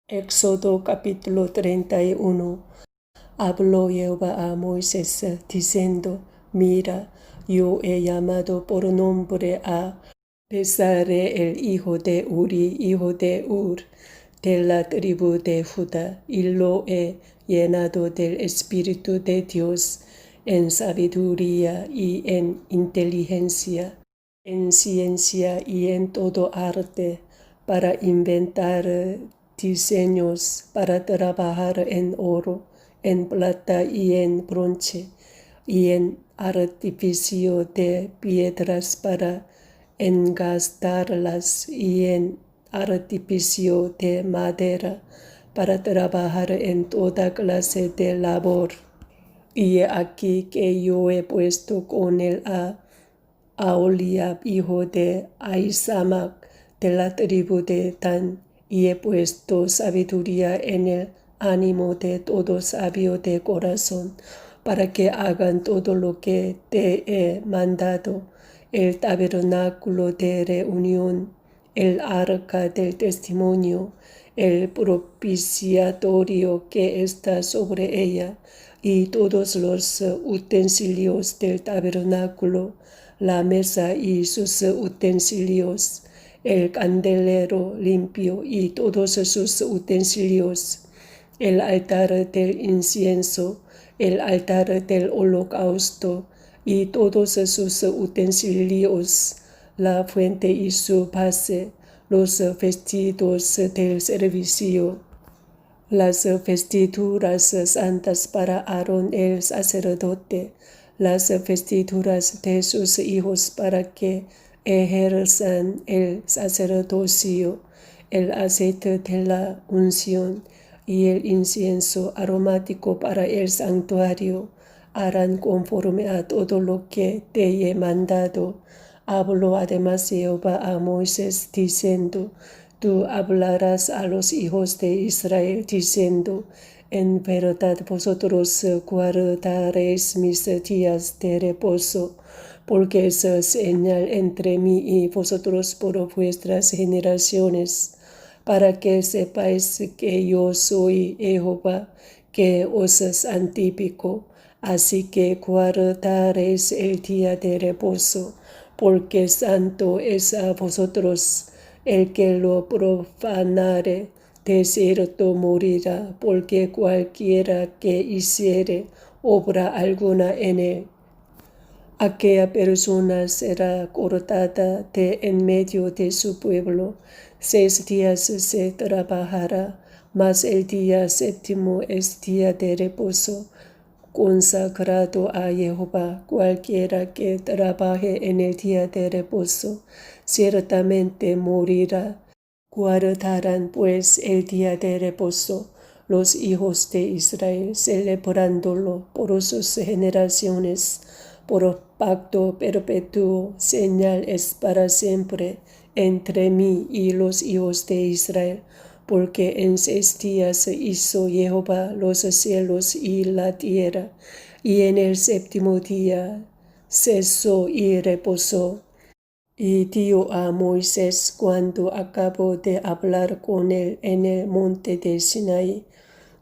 Éxodo capítulo 31. Habló Jehová a Moisés diciendo: Mira, yo he llamado por nombre a Bezaleel el hijo de Uri, hijo de Hur, de la tribu de Judá, y lo he llenado del Espíritu de Dios en sabiduría y en inteligencia, en ciencia y en todo arte, para inventar diseños, para trabajar en oro, en plata y en bronce, y en artificio de piedras para engastarlas, y en artificio de madera para trabajar en toda clase de labor. Y aquí que yo he puesto con él a Aholiab, hijo de Ahisamac, de la tribu de Dan, y he puesto sabiduría en el ánimo de todo sabio de corazón, para que hagan todo lo que te he mandado: el tabernáculo de reunión, el arca del testimonio, el propiciatorio que está sobre ella, y todos los utensilios del tabernáculo, la mesa y sus utensilios, el candelero limpio y todos sus utensilios, el altar del incienso, el altar del holocausto y todos sus utensilios, la fuente y su base, los vestidos del servicio, las vestiduras santas para Aarón el sacerdote, las vestiduras de sus hijos para que ejerzan el sacerdocio, el aceite de la unción y el incienso aromático para el santuario, harán conforme a todo lo que te he mandado. Habló además Jehová a Moisés diciendo: Tú hablarás a los hijos de Israel diciendo: En verdad vosotros guardaréis mis días de reposo, porque es señal entre mí y vosotros por vuestras generaciones, para que sepáis que yo soy Jehová, que os santifico. Así que guardaréis el día de reposo, porque santo es a vosotros. El que lo profanare, de cierto morirá, porque cualquiera que hiciere obra alguna en él, aquella persona será cortada de en medio de su pueblo. 6 días se trabajará, mas el día séptimo es día de reposo, consagrado a Jehová. Cualquiera que trabaje en el día de reposo, ciertamente morirá. Guardarán pues el día de reposo los hijos de Israel, celebrándolo por sus generaciones, por pacto perpetuo. Señal es para siempre entre mí y los hijos de Israel, porque en 6 días hizo Jehová los cielos y la tierra, y en el séptimo día cesó y reposó. Y dijo a Moisés cuando acabó de hablar con él en el monte de Sinaí: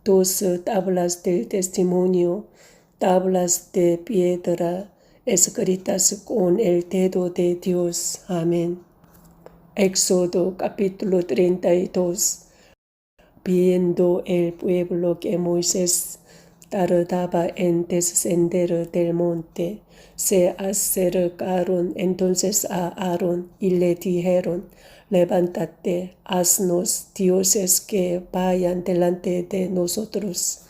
2 tablas del testimonio, tablas de piedra, escritas con el dedo de Dios. Amén. Éxodo capítulo 32. Viendo el pueblo que Moisés tardaba en descender del monte, se acercaron entonces a Aarón y le dijeron: Levántate, haznos dioses que vayan delante de nosotros,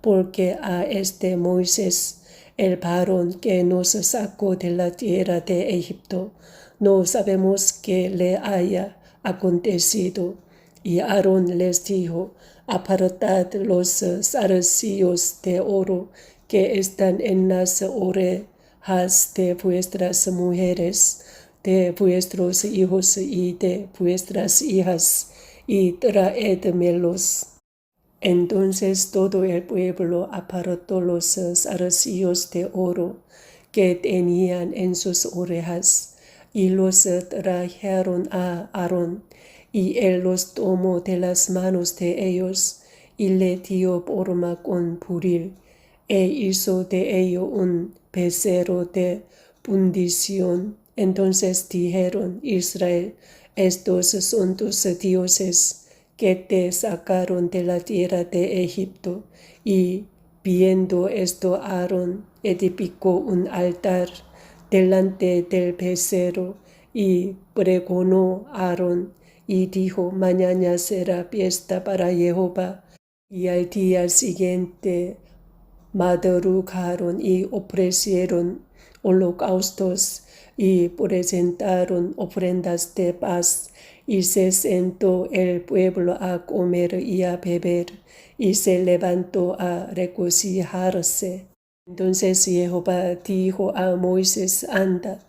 porque a este Moisés, el varón que nos sacó de la tierra de Egipto, no sabemos qué le haya acontecido. Y Aarón les dijo: Apartad los zarcillos de oro que están en las orejas de vuestras mujeres, de vuestros hijos y de vuestras hijas, y traédmelos. Entonces todo el pueblo apartó los zarcillos de oro que tenían en sus orejas, y los trajeron a Aarón, y él los tomó de las manos de ellos y le dio forma con buril, e hizo de ello un becerro de fundición. Entonces dijeron: Israel, estos son tus dioses que te sacaron de la tierra de Egipto. Y viendo esto, Aarón edificó un altar delante del becerro y pregonó Aarón y dijo: mañana será fiesta para Jehová. Y al día siguiente madrugaron y ofrecieron holocaustos y presentaron ofrendas de paz. Y se sentó el pueblo a comer y a beber, y se levantó a regocijarse. Entonces Jehová dijo a Moisés: anda,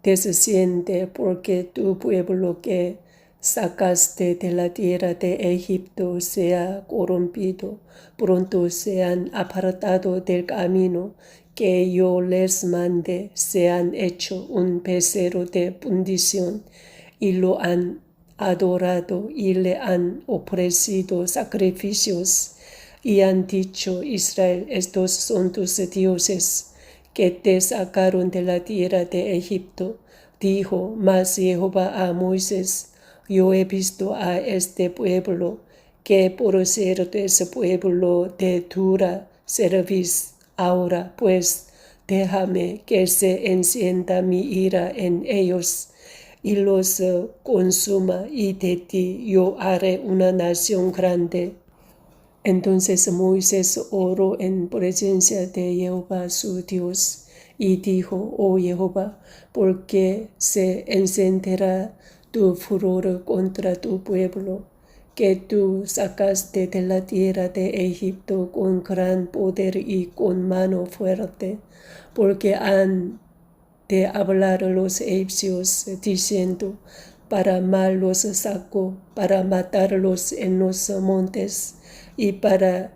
desciende, porque tu pueblo que sacaste de la tierra de Egipto se ha corrompido. Pronto se han apartado del camino que yo les mandé, se han hecho un becerro de fundición y lo han adorado y le han ofrecido sacrificios. Y han dicho: Israel, estos son tus dioses que te sacaron de la tierra de Egipto. Dijo más Jehová a Moisés: yo he visto a este pueblo, que por ser de ese pueblo de dura cerviz. Ahora pues déjame que se encienda mi ira en ellos y los consuma, y de ti yo haré una nación grande. Entonces Moisés oró en presencia de Jehová su Dios y dijo: oh Jehová, ¿por qué se encenderá tu furor contra tu pueblo, que tú sacaste de la tierra de Egipto con gran poder y con mano fuerte? Porque han de hablar los egipcios diciendo: para mal los sacó, para matarlos en los montes y para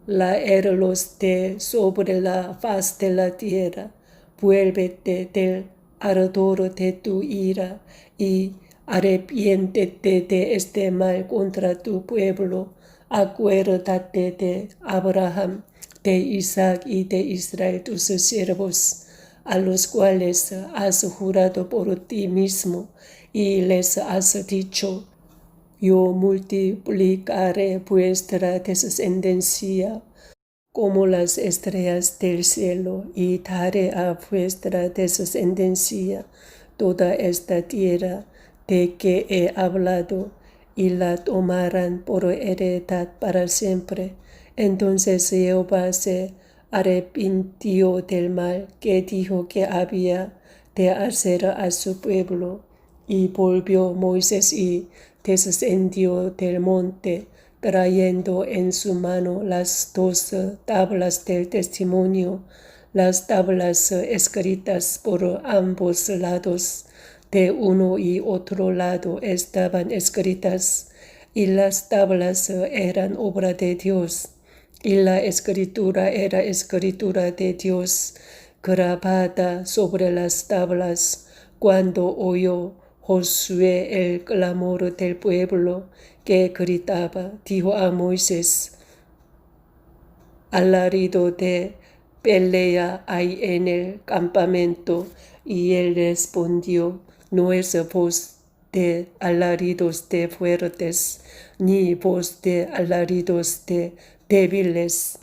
laerlos de sobre la faz de la tierra. Vuélvete del ardor de tu ira y arrepiéntete de este mal contra tu pueblo. Acuérdate de Abraham, de Isaac y de Israel, tus siervos, a los cuales has jurado por ti mismo, y les has dicho: yo multiplicaré vuestra descendencia como las estrellas del cielo, y daré a vuestra descendencia toda esta tierra de que he hablado, y la tomarán por heredad para siempre. Entonces Jehová se arrepintió del mal que dijo que había de hacer a su pueblo, y volvió Moisés y descendió del monte, trayendo en su mano las 2 tablas del testimonio, las tablas escritas por ambos lados. De uno y otro lado estaban escritas, y las tablas eran obra de Dios, y la escritura era escritura de Dios, grabada sobre las tablas. Cuando oyó Josué el clamor del pueblo que gritaba, dijo a Moisés: alarido de pelea hay en el campamento. Y él respondió: no es voz de alaridos de fuertes, ni voz de alaridos de débiles.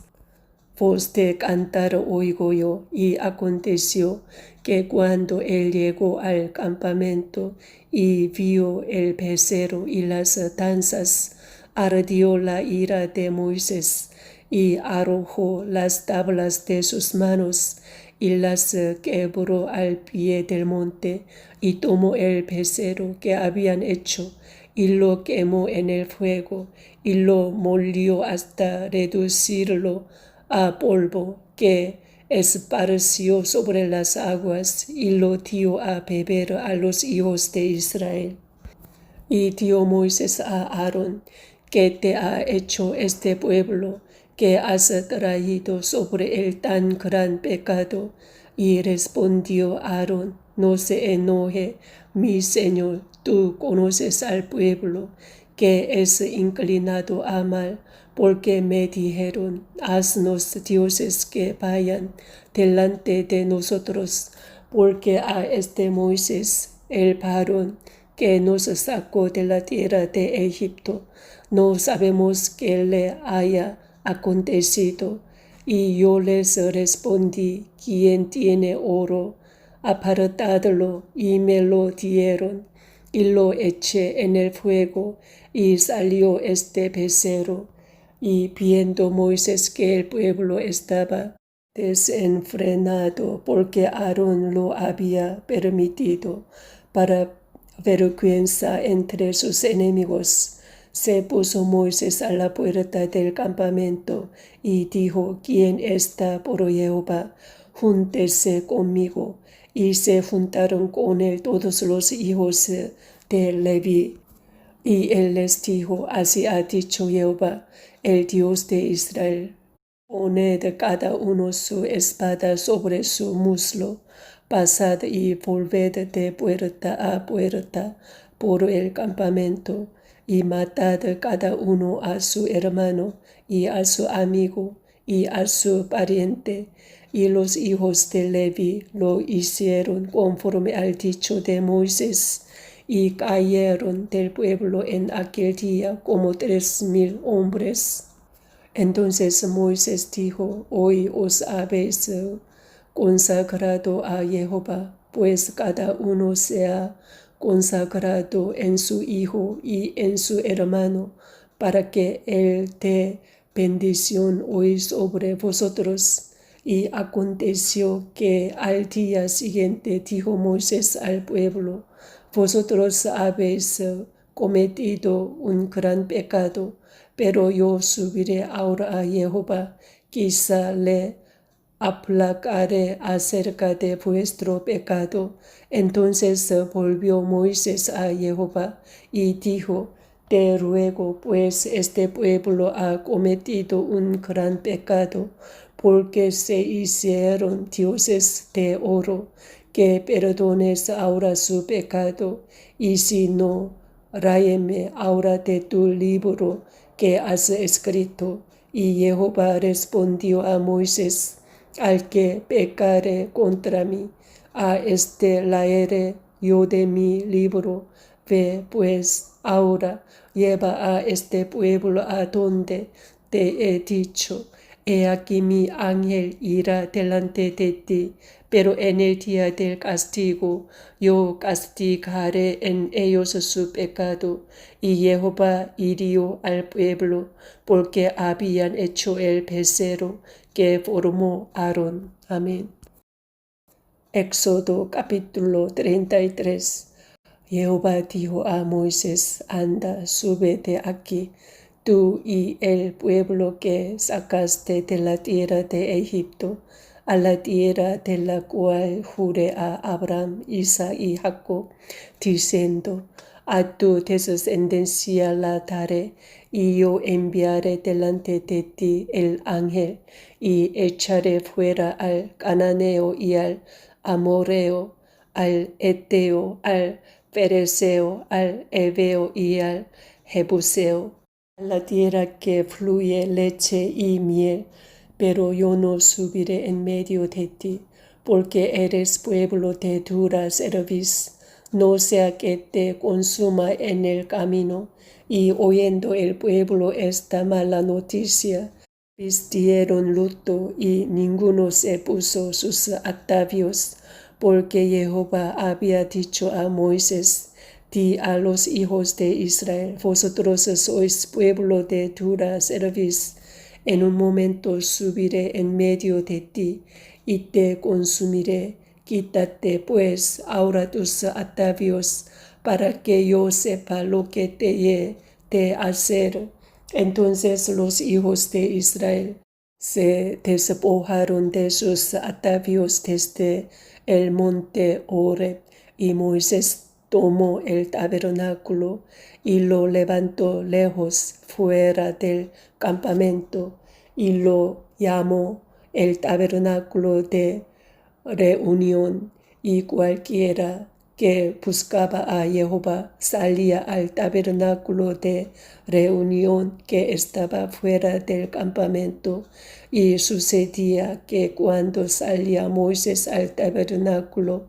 Voz de cantar oigo yo. Y aconteció que cuando él llegó al campamento y vio el becerro y las danzas, ardió la ira de Moisés, y arrojó las tablas de sus manos y las quebró al pie del monte, y tomó el becerro que habían hecho y lo quemó en el fuego, y lo molió hasta reducirlo a polvo, que esparció sobre las aguas, y lo dio a beber a los hijos de Israel. Y dio Moisés a Aarón: ¿qué te ha hecho este pueblo, que has traído sobre él tan gran pecado? Y respondió Aarón: no se enoje mi señor tú conoces al pueblo que es inclinado a mal, porque me dijeron, haznos dioses que vayan delante de nosotros, porque a este Moisés, el varón que nos sacó de la tierra de Egipto, no sabemos qué le haya acontecido. Y yo les respondí, ¿quién tiene oro? Apartadlo, y me lo dieron, y lo eché en el fuego, y salió este becerro. Y viendo Moisés que el pueblo estaba desenfrenado, porque Aarón lo había permitido, para vergüenza entre sus enemigos, se puso Moisés a la puerta del campamento y dijo, ¿quién está por Jehová? Júntese conmigo. Y se juntaron con él todos los hijos de Leví. Y él les dijo, así ha dicho Jehová, el Dios de Israel. Poned cada uno su espada sobre su muslo, pasad y volved de puerta a puerta por el campamento, y matad cada uno a su hermano, y a su amigo, y a su pariente. Y los hijos de Leví lo hicieron conforme al dicho de Moisés, y cayeron del pueblo en aquel día como 3,000 hombres. Entonces Moisés dijo, hoy os habéis consagrado a Jehová, pues cada uno sea consagrado en su hijo y en su hermano, para que él dé bendición hoy sobre vosotros. Y aconteció que al día siguiente dijo Moisés al pueblo, vosotros habéis cometido un gran pecado, pero yo subiré ahora a Jehová, quizá le aplacaré acerca de vuestro pecado. Entonces volvió Moisés a Jehová y dijo, te ruego, pues este pueblo ha cometido un gran pecado, porque se hicieron dioses de oro, que perdones ahora su pecado, y si no, ráyeme ahora de tu libro que has escrito. Y Jehová respondió a Moisés, al que pecare contra mí, a este laeré yo de mi libro. Ve pues ahora, lleva a este pueblo a donde te he dicho. He aquí mi ángel irá delante de ti, pero en el día del castigo yo castigaré en ellos su pecado. Y Jehová hirió al pueblo, porque habían hecho el becerro que formó Aarón. Amén. Éxodo capítulo 33. Jehová dijo a Moisés, anda, sube de aquí, tú y el pueblo que sacaste de la tierra de Egipto, a la tierra de la cual juré a Abraham, Isaac y Jacob, diciendo, a tu descendencia la daré, y yo enviaré delante de ti el ángel, y echaré fuera al cananeo y al amorreo, al eteo, al pereceo, al heveo y al jebuseo, a la tierra que fluye leche y miel, pero yo no subiré en medio de ti, porque eres pueblo de dura cerviz, no sea que te consuma en el camino. Y oyendo el pueblo esta mala noticia, vistieron luto y ninguno se puso sus atavios, porque Jehová había dicho a Moisés, di a los hijos de Israel, vosotros sois pueblo de dura cerviz, en un momento subiré en medio de ti y te consumiré. Quítate pues ahora tus atavios, para que yo sepa lo que te he de hacer. Entonces los hijos de Israel se despojaron de sus atavios desde el monte Horeb, y Moisés tomó el tabernáculo y lo levantó lejos fuera del campamento, y lo llamó el tabernáculo de reunión. Y cualquiera que buscaba a Jehová salía al tabernáculo de reunión que estaba fuera del campamento, y sucedía que cuando salía Moisés al tabernáculo,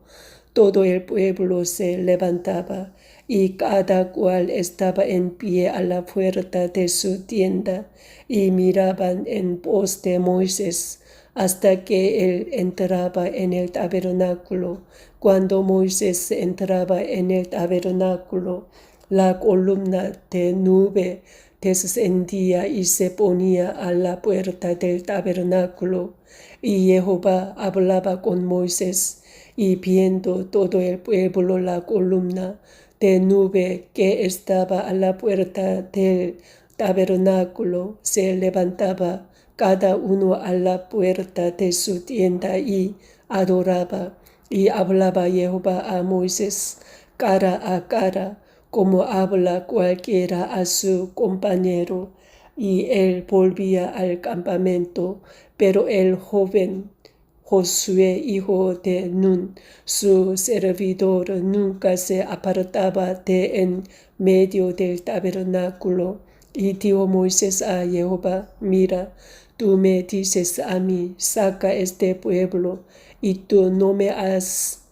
todo el pueblo se levantaba, y cada cual estaba en pie a la puerta de su tienda, y miraban en pos de Moisés, hasta que él entraba en el tabernáculo. Cuando Moisés entraba en el tabernáculo, la columna de nube descendía y se ponía a la puerta del tabernáculo, y Jehová hablaba con Moisés, y viendo todo el pueblo la columna de nube que estaba a la puerta del tabernáculo, se levantaba cada uno a la puerta de su tienda y adoraba. Y hablaba Jehová a Moisés cara a cara, como habla cualquiera a su compañero. Y él volvía al campamento, pero el joven Josué, hijo de Nun, su servidor, nunca se apartaba de en medio del tabernáculo. Y dijo Moisés a Jehová: mira, tú me dices a mí, saca este pueblo, y tú no me has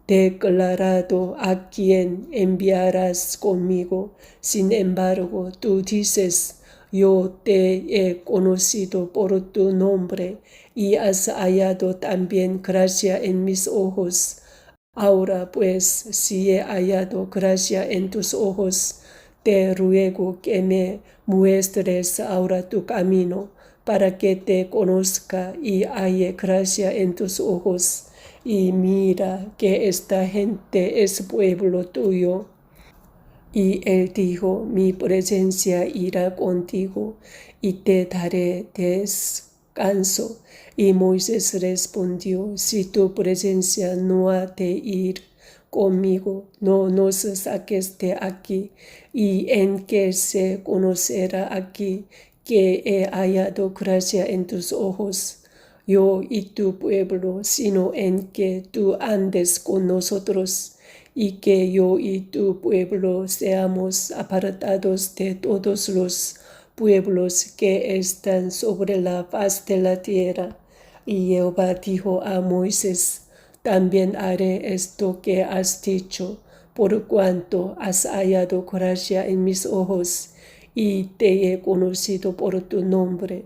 declarado a quién enviarás conmigo. Sin embargo, tú dices: yo te he conocido por tu nombre, y has hallado también gracia en mis ojos. Ahora pues, si he hallado gracia en tus ojos, te ruego que me muestres ahora tu camino, para que te conozca y halle gracia en tus ojos. Y mira que esta gente es pueblo tuyo. Y él dijo: mi presencia irá contigo, y te daré descanso. Y Moisés respondió: si tu presencia no ha de ir conmigo, no nos saques de aquí. Y en que se conocerá aquí que he hallado gracia en tus ojos, yo y tu pueblo, sino en que tú andes con nosotros, y que yo y tu pueblo seamos apartados de todos los pueblos que están sobre la faz de la tierra. Y Jehová dijo a Moisés: también haré esto que has dicho, por cuanto has hallado gracia en mis ojos, y te he conocido por tu nombre.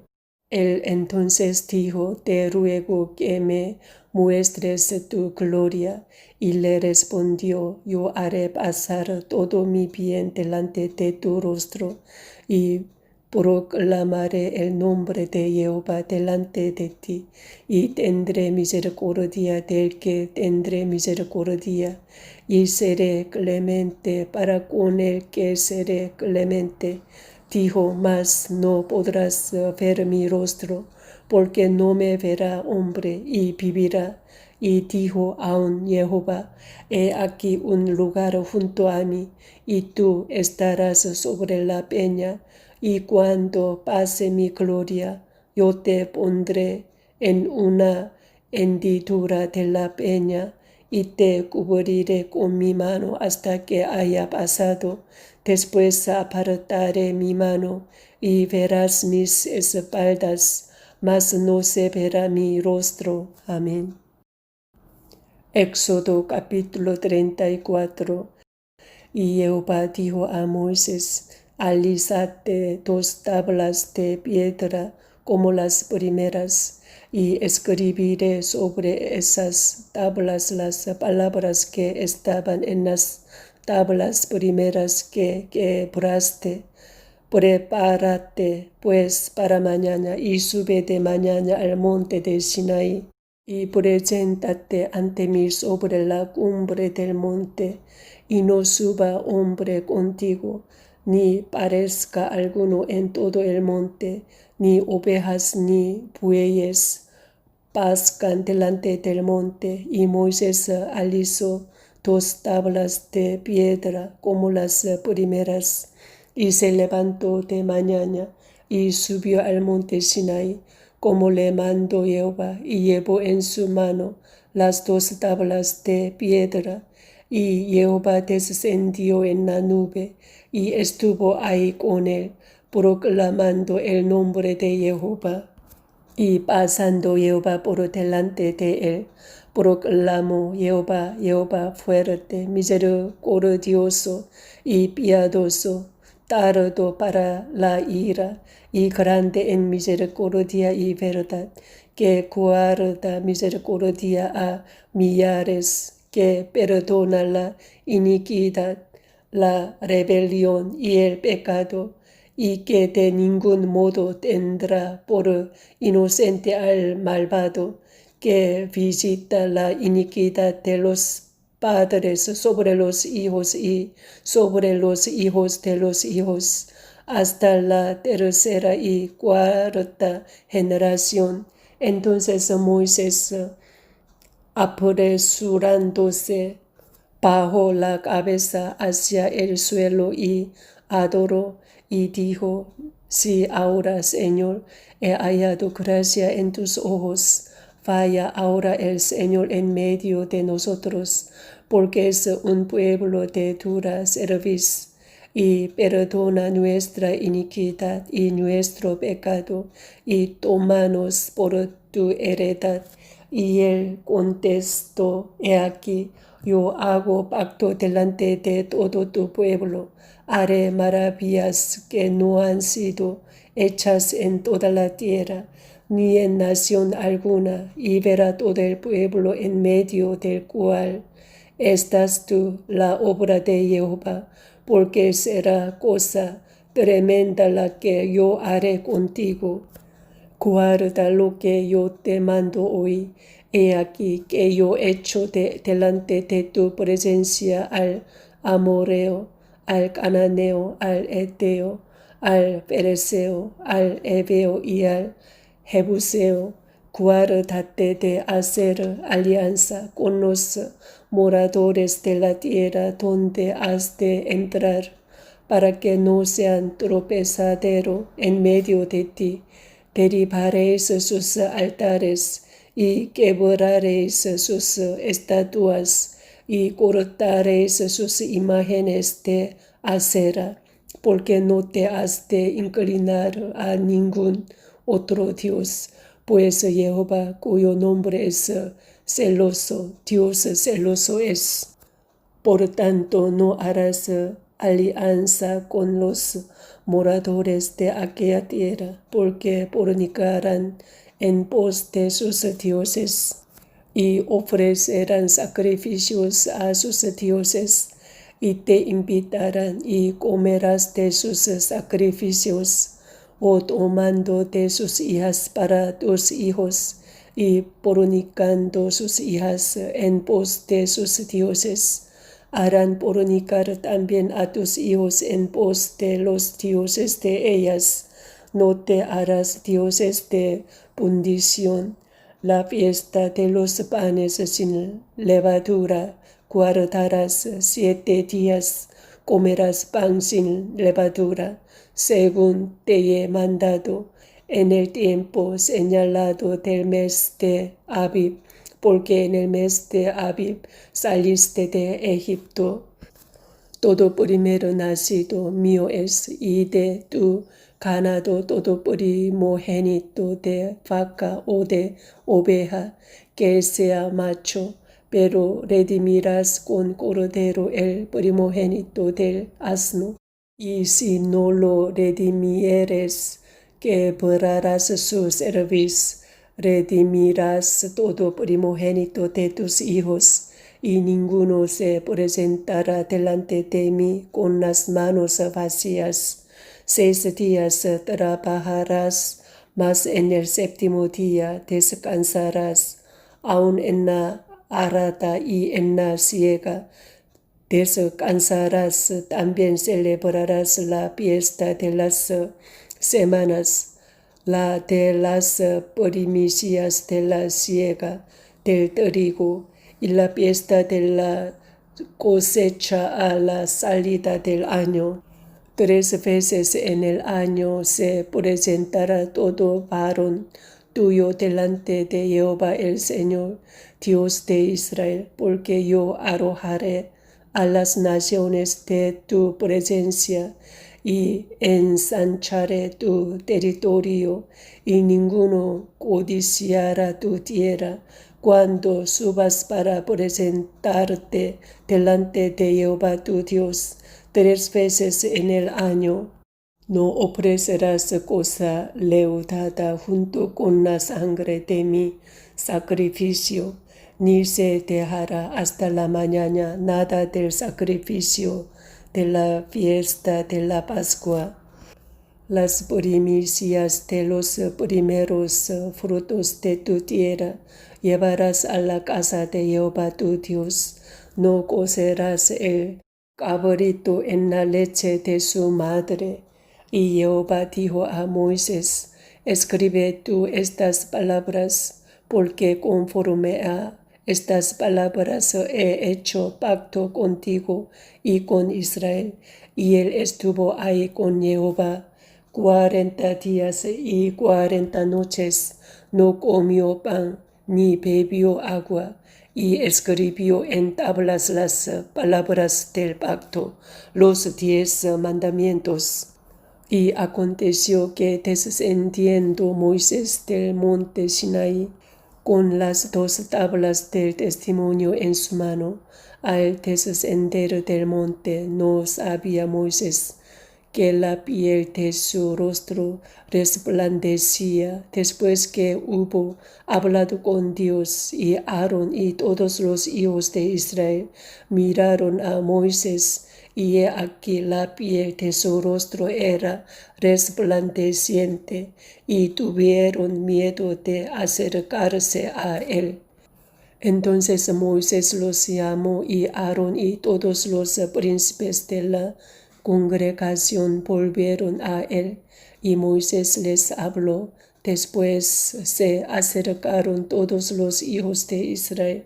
Él entonces dijo: te ruego que me muestres tu gloria. Y le respondió: yo haré pasar todo mi bien delante de tu rostro, y proclamaré el nombre de Jehová delante de ti, y tendré misericordia del que tendré misericordia, y seré clemente para con el que seré clemente. Dijo: mas no podrás ver mi rostro, porque no me verá hombre y vivirá. Y dijo aún Jehová: he aquí un lugar junto a mí, y tú estarás sobre la peña, y cuando pase mi gloria, yo te pondré en una hendidura de la peña, y te cubriré con mi mano hasta que haya pasado. Después apartaré mi mano, y verás mis espaldas, mas no se verá mi rostro. Amén. Éxodo capítulo 34. Y Jehová dijo a Moisés: alízate 2 tablas de piedra como las primeras, y escribiré sobre esas tablas las palabras que estaban en las tablas primeras que quebraste. Prepárate pues para mañana, y sube de mañana al monte de Sinaí, y preséntate ante mí sobre la cumbre del monte, y no suba hombre contigo, ni parezca alguno en todo el monte, ni ovejas ni bueyes pascan delante del monte. Y Moisés alisó 2 tablas de piedra como las primeras, y se levantó de mañana y subió al monte Sinaí, como le mandó Jehová, y llevó en su mano las 2 tablas de piedra. Y Jehová descendió en la nube y estuvo ahí con él, proclamando el nombre de Jehová. Y pasando Jehová por delante de él, proclamó Jehová, Jehová fuerte, misericordioso y piadoso, tardo para la ira y grande en misericordia y verdad, que guarda misericordia a millares, que perdona la iniquidad, la rebelión y el pecado, y que de ningún modo tendrá por inocente al malvado, que visita la iniquidad de los padres sobre los hijos y sobre los hijos de los hijos, hasta la tercera y cuarta generación. Entonces Moisés, apresurándose, bajó la cabeza hacia el suelo y adoró y dijo: si ahora, Señor, he hallado gracia en tus ojos, vaya ahora el Señor en medio de nosotros, porque es un pueblo de dura cerviz, y perdona nuestra iniquidad y nuestro pecado, y tómanos por tu heredad. Y él contestó: he aquí, yo hago pacto delante de todo tu pueblo, haré maravillas que no han sido hechas en toda la tierra, ni en nación alguna, y verá todo el pueblo en medio del cual estás tú la obra de Jehová, porque será cosa tremenda la que yo haré contigo. Guarda lo que yo te mando hoy. He aquí que yo echo delante de tu presencia al amorreo, al cananeo, al eteo, al pereceo, al heveo y al jebuseo. Guárdate de hacer alianza con los moradores de la tierra donde has de entrar, para que no sean tropezadero en medio de ti. Derribaréis sus altares y quebraréis sus estatuas y cortaréis sus imágenes de acera, porque no te has de inclinar a ningún otro Dios, pues Jehová, cuyo nombre es celoso, Dios celoso es. Por tanto, no harás alianza con los moradores de aquella tierra, porque fornicarán en pos de sus dioses y ofrecerán sacrificios a sus dioses, y te invitarán y comerás de sus sacrificios, o tomando de sus hijas para tus hijos, y fornicando sus hijas en pos de sus dioses. Harán fornicar también a tus hijos en pos de los dioses de ellas. No te harás dioses de fundición. La fiesta de los panes sin levadura guardarás 7 días. Comerás pan sin levadura, según te he mandado, en el tiempo señalado del mes de Abib, porque en el mes de Abib saliste de Egipto. Todo primero nacido mío es, y de tu ganado todo primogénito de vaca o de oveja, que sea macho, pero redimirás con cordero el primogénito del asno. Y si no lo redimieres, quebrarás su cerviz, redimirás todo primogénito de tus hijos, y ninguno se presentará delante de mí con las manos vacías. 6 días trabajarás, mas en el 7º día descansarás, aun en la arada y en la siega. Descansarás, también celebrarás la fiesta de las semanas, la de las primicias de la siega del trigo, y la fiesta de la cosecha a la salida del año. 3 veces en el año se presentará todo varón tuyo delante de Jehová el Señor, Dios de Israel, porque yo arrojaré a las naciones de tu presencia y ensancharé tu territorio, y ninguno codiciará tu tierra cuando subas para presentarte delante de Jehová tu Dios 3 veces en el año. No ofrecerás cosa leudada junto con la sangre de mi sacrificio, ni se dejará hasta la mañana nada del sacrificio de la fiesta de la Pascua. Las primicias de los primeros frutos de tu tierra llevarás a la casa de Jehová tu Dios. No cocerás el cabrito en la leche de su madre. Y Jehová dijo a Moisés: escribe tú estas palabras, porque conforme a estas palabras he hecho pacto contigo y con Israel. Y él estuvo ahí con Jehová 40 días y 40 noches, no comió pan ni bebió agua, y escribió en tablas las palabras del pacto, los 10 mandamientos. Y aconteció que descendiendo Moisés del monte Sinaí con las 2 tablas del testimonio en su mano, al descender del monte no sabía Moisés que la piel de su rostro resplandecía después que hubo hablado con Dios. Y Aarón y todos los hijos de Israel miraron a Moisés, y he aquí la piel de su rostro era resplandeciente, y tuvieron miedo de acercarse a él. Entonces Moisés los llamó, y Aarón y todos los príncipes de la congregación volvieron a él, y Moisés les habló. Después se acercaron todos los hijos de Israel,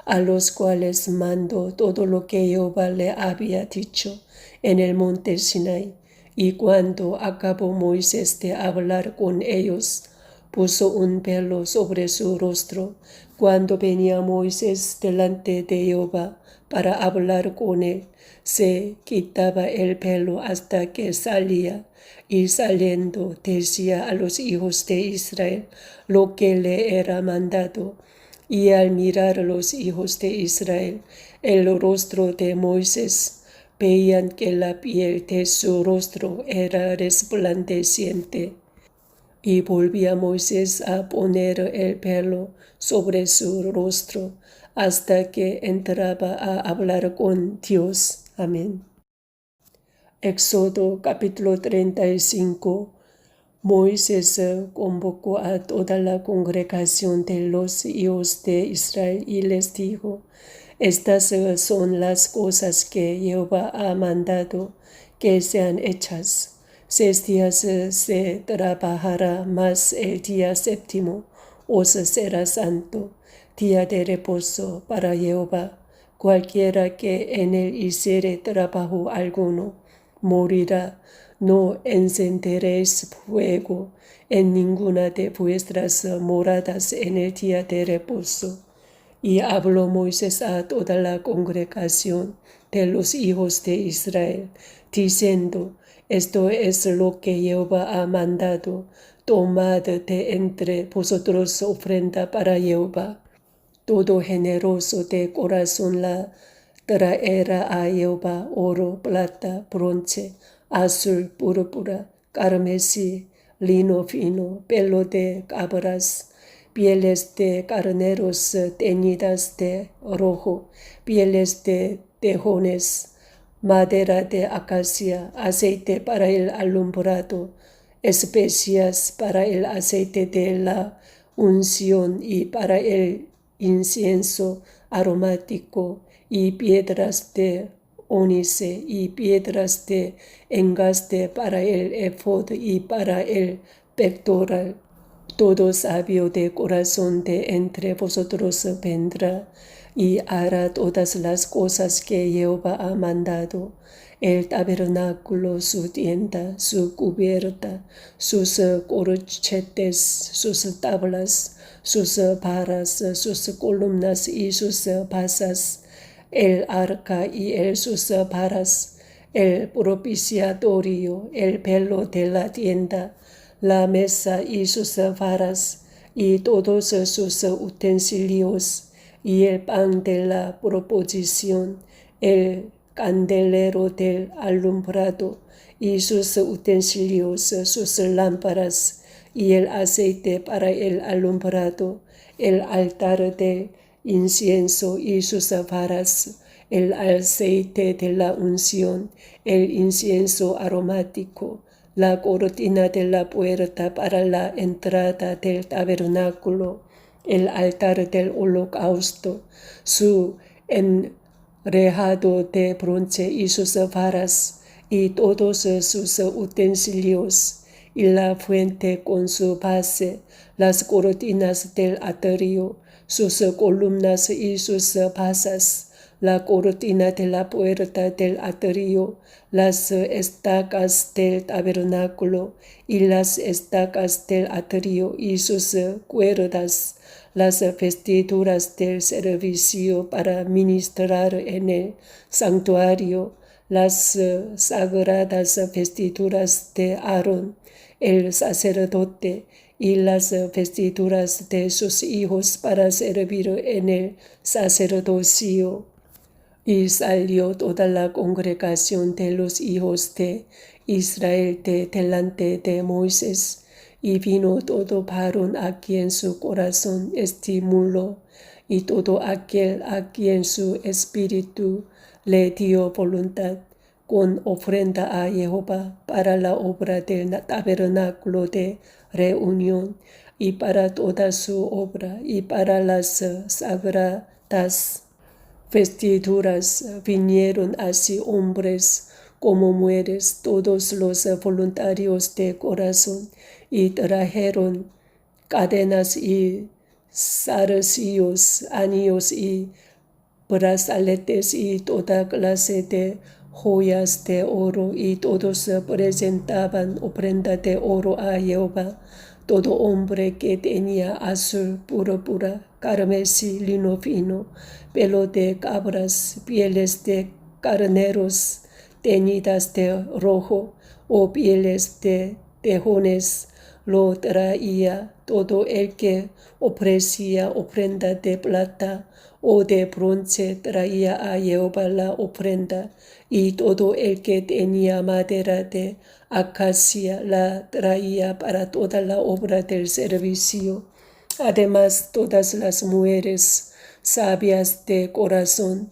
a los cuales mandó todo lo que Jehová le había dicho en el monte Sinai. Y cuando acabó Moisés de hablar con ellos, puso un velo sobre su rostro. Cuando venía Moisés delante de Jehová para hablar con él, se quitaba el velo hasta que salía, y saliendo decía a los hijos de Israel lo que le era mandado. Y al mirar a los hijos de Israel el rostro de Moisés, veían que la piel de su rostro era resplandeciente. Y volvía Moisés a poner el velo sobre su rostro hasta que entraba a hablar con Dios. Amén. Éxodo capítulo 35. Moisés convocó a toda la congregación de los hijos de Israel y les dijo: estas son las cosas que Jehová ha mandado que sean hechas. 6 días se trabajará, mas el día séptimo os será santo, día de reposo para Jehová. Cualquiera que en él hiciere trabajo alguno morirá. No encenderéis fuego en ninguna de vuestras moradas en el día de reposo. Y habló Moisés a toda la congregación de los hijos de Israel, diciendo: esto es lo que Jehová ha mandado: tomad de entre vosotros ofrenda para Jehová. Todo generoso de corazón la traerá a Jehová: oro, plata, bronce, azul, púrpura, carmesí, lino fino, pelo de cabras, pieles de carneros teñidas de rojo, pieles de tejones, madera de acacia, aceite para el alumbrado, especias para el aceite de la unción y para el incienso aromático, y piedras de ónice y piedras de engaste para el efod y para el pectoral. Todo sabio de corazón de entre vosotros vendrá y hará todas las cosas que Jehová ha mandado: el tabernáculo, su tienda, su cubierta, sus corchetes, sus tablas, sus varas, sus columnas y sus basas, el arca y sus varas, el propiciatorio, el velo de la tienda, la mesa y sus varas, y todos sus utensilios, y el pan de la proposición, el candelero del alumbrado, y sus utensilios, sus lámparas, y el aceite para el alumbrado, el altar del incienso y sus varas, el aceite de la unción, el incienso aromático, la cortina de la puerta para la entrada del tabernáculo, el altar del holocausto, su enrejado de bronce y sus varas, y todos sus utensilios, y la fuente con su base, las cortinas del atrio, sus columnas y sus basas, la cortina de la puerta del atrio, las estacas del tabernáculo y las estacas del atrio y sus cuerdas, las vestiduras del servicio para ministrar en el santuario, las sagradas vestiduras de Aarón, el sacerdote, y las vestiduras de sus hijos para servir en el sacerdocio. Y salió toda la congregación de los hijos de Israel delante de Moisés, y vino todo varón a quien su corazón estimuló, y todo aquel a quien su espíritu le dio voluntad, con ofrenda a Jehová para la obra del tabernáculo de reunión, y para toda su obra, y para las sagradas vestiduras. Vinieron así hombres como mujeres, todos los voluntarios de corazón, y trajeron cadenas y zarcillos, anillos y brazaletes y toda clase de joyas de oro, y todos presentaban ofrenda de oro a Jehová. Todo hombre que tenía azul, púrpura, carmesí, lino fino, pelo de cabras, pieles de carneros teñidas de rojo, o pieles de tejones, lo traía. Todo el que ofrecía ofrenda de plata o de bronce traía a Jehová la ofrenda, y todo el que tenía madera de acacia la traía para toda la obra del servicio. Además, todas las mujeres sabias de corazón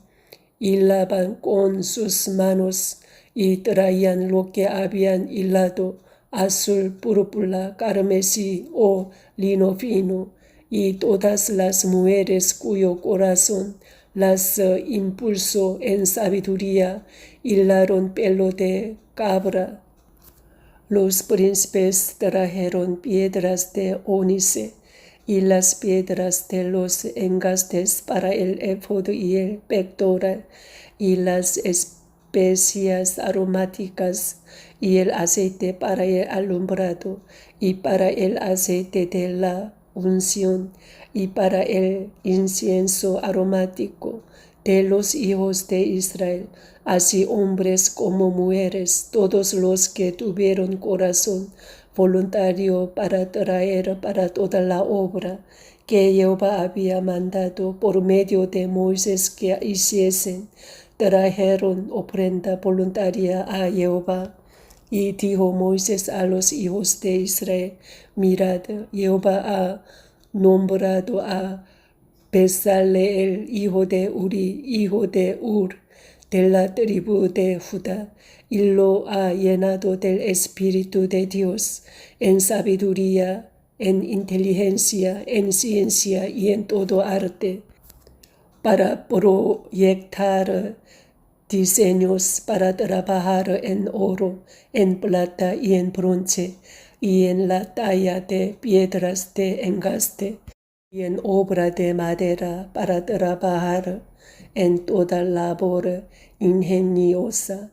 hilaban con sus manos y traían lo que habían hilado, azul, púrpura, carmesí o lino fino, y todas las mujeres cuyo corazón las impulsó en sabiduría hilaron pelo de cabra. Los príncipes trajeron piedras de ónice y las piedras de los engastes para el éfod y el pectoral, y las especias aromáticas y el aceite para el alumbrado, y para el aceite de la unción, y para el incienso aromático de los hijos de Israel, así hombres como mujeres, todos los que tuvieron corazón voluntario para traer para toda la obra que Jehová había mandado por medio de Moisés que hiciesen, trajeron ofrenda voluntaria a Jehová. Y dijo Moisés a los hijos de Israel: mirad, Jehová ha nombrado a Bezaleel, hijo de Uri, hijo de Ur, de la tribu de Judá, y lo ha llenado del Espíritu de Dios, en sabiduría, en inteligencia, en ciencia y en todo arte, para proyectar diseños, para trabajar en oro, en plata y en bronce, y en la talla de piedras de engaste, y en obra de madera, para trabajar en toda labor ingeniosa.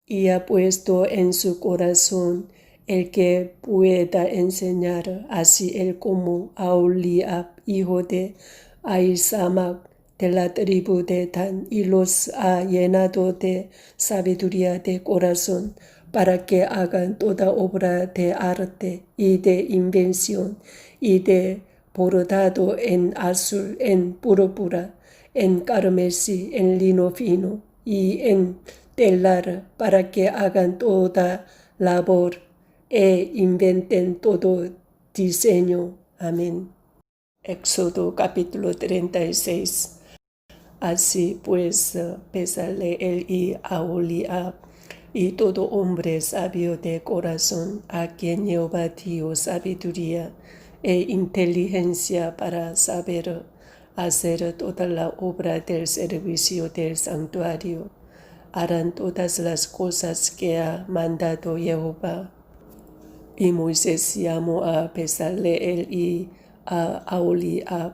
Y ha puesto en su corazón el que pueda enseñar, así él como Aholiab, hijo de Ahisamac, de la tribu de Dan y los ha llenado de sabiduría de corazón para que hagan toda obra de arte y de invención y de bordado en azul, en púrpura, en carmesí, en lino fino y en telar, para que hagan toda labor e inventen todo diseño. Amén. Éxodo capítulo 36. Así pues, Bezaleel y Aholiab y todo hombre sabio de corazón, a quien Jehová dio sabiduría e inteligencia para saber hacer toda la obra del servicio del santuario, harán todas las cosas que ha mandado Jehová. Y Moisés llamó a Bezaleel y a Aholiab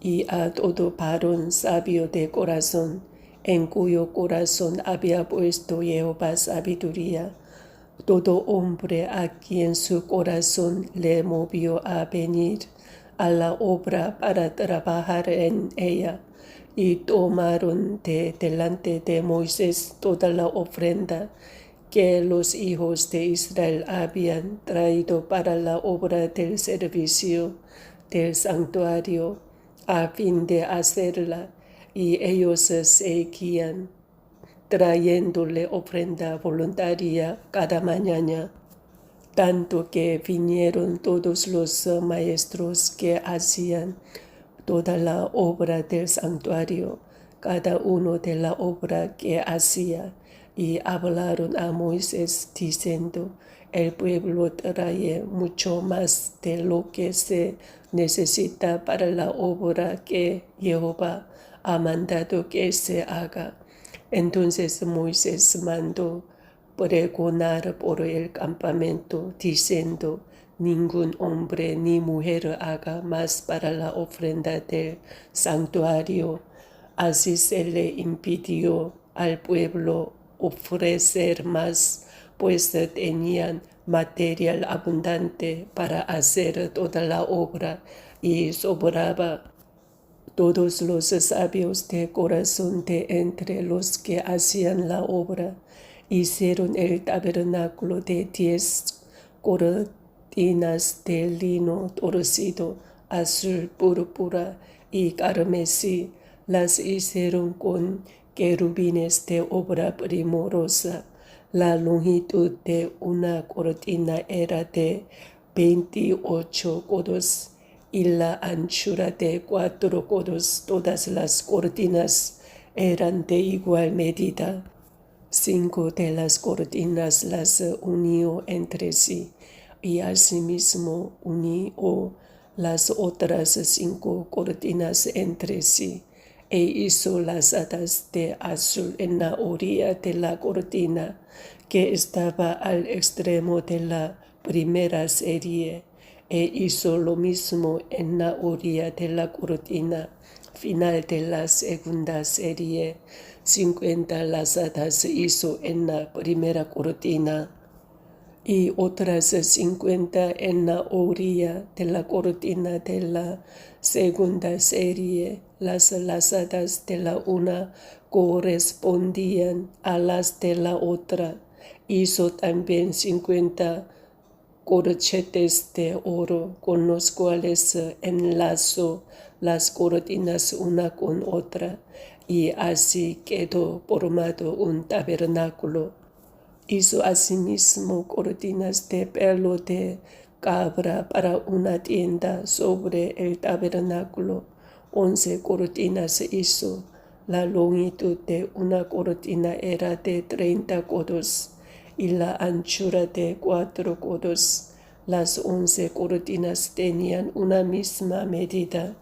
y a todo varón sabio de corazón, en cuyo corazón había puesto Jehová sabiduría, todo hombre a quien su corazón le movió a venir a la obra para trabajar en ella. Y tomaron de delante de Moisés toda la ofrenda que los hijos de Israel habían traído para la obra del servicio del santuario, a fin de hacerla, y ellos seguían trayéndole ofrenda voluntaria cada mañana, tanto que vinieron todos los maestros que hacían toda la obra del santuario, cada uno de la obra que hacía, y hablaron a Moisés diciendo: el pueblo trae mucho más de lo que se necesita para la obra que Jehová ha mandado que se haga. Entonces Moisés mandó pregonar por el campamento, diciendo: ningún hombre ni mujer haga más para la ofrenda del santuario. Así se le impidió al pueblo ofrecer más, pues tenían material abundante para hacer toda la obra y sobraba. Todos los sabios de corazón de entre los que hacían la obra hicieron el tabernáculo de 10 cortinas de lino torcido, azul, púrpura y carmesí. Las hicieron con querubines de obra primorosa. La longitud de una cortina era de 28 codos y la anchura de 4 codos. Todas las cortinas eran de igual medida. 5 de las cortinas las unió entre sí, y asimismo unió las otras 5 cortinas entre sí, e hizo lazadas de azul en la orilla de la cortina que estaba al extremo de la primera serie, e hizo lo mismo en la orilla de la cortina final de la segunda serie. 50 lazadas hizo en la primera cortina y otras 50 en la orilla de la cortina de la segunda serie. Las lazadas de la una correspondían a las de la otra. Hizo también 50 corchetes de oro, con los cuales enlazó las cortinas una con otra, y así quedó formado un tabernáculo. Hizo asimismo cortinas de pelo de cabra para una tienda sobre el tabernáculo. 11 cortinas hizo. La longitud de una cortina era de 30 codos y la anchura de 4 codos. Las 11 cortinas tenían una misma medida.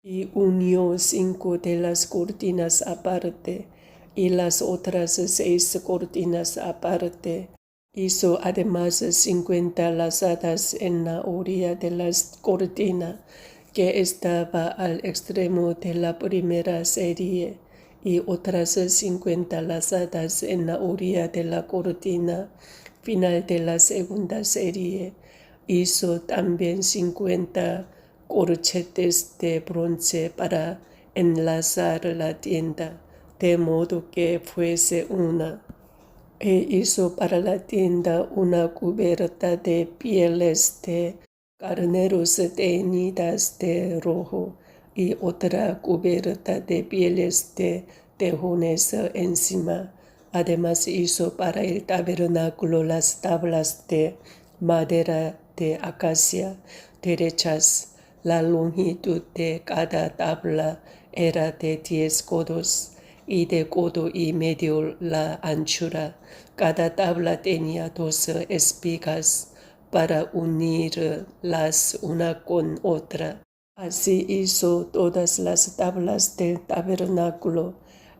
Y unió 5 de las cortinas aparte, y las otras 6 cortinas aparte. Hizo además 50 lazadas en la orilla de la cortina que estaba al extremo de la primera serie, y otras 50 lazadas en la orilla de la cortina final de la segunda serie. Hizo también 50 corchetes de bronce para enlazar la tienda, de modo que fuese una. E hizo para la tienda una cubierta de pieles de carneros teñidas de rojo y otra cubierta de pieles de tejones encima. Además hizo para el tabernáculo las tablas de madera de acacia derechas. La longitud de cada tabla era de 10 codos y de codo y medio la anchura. Cada tabla tenía 12 espigas para unirlas una con otra. Así hizo todas las tablas del tabernáculo.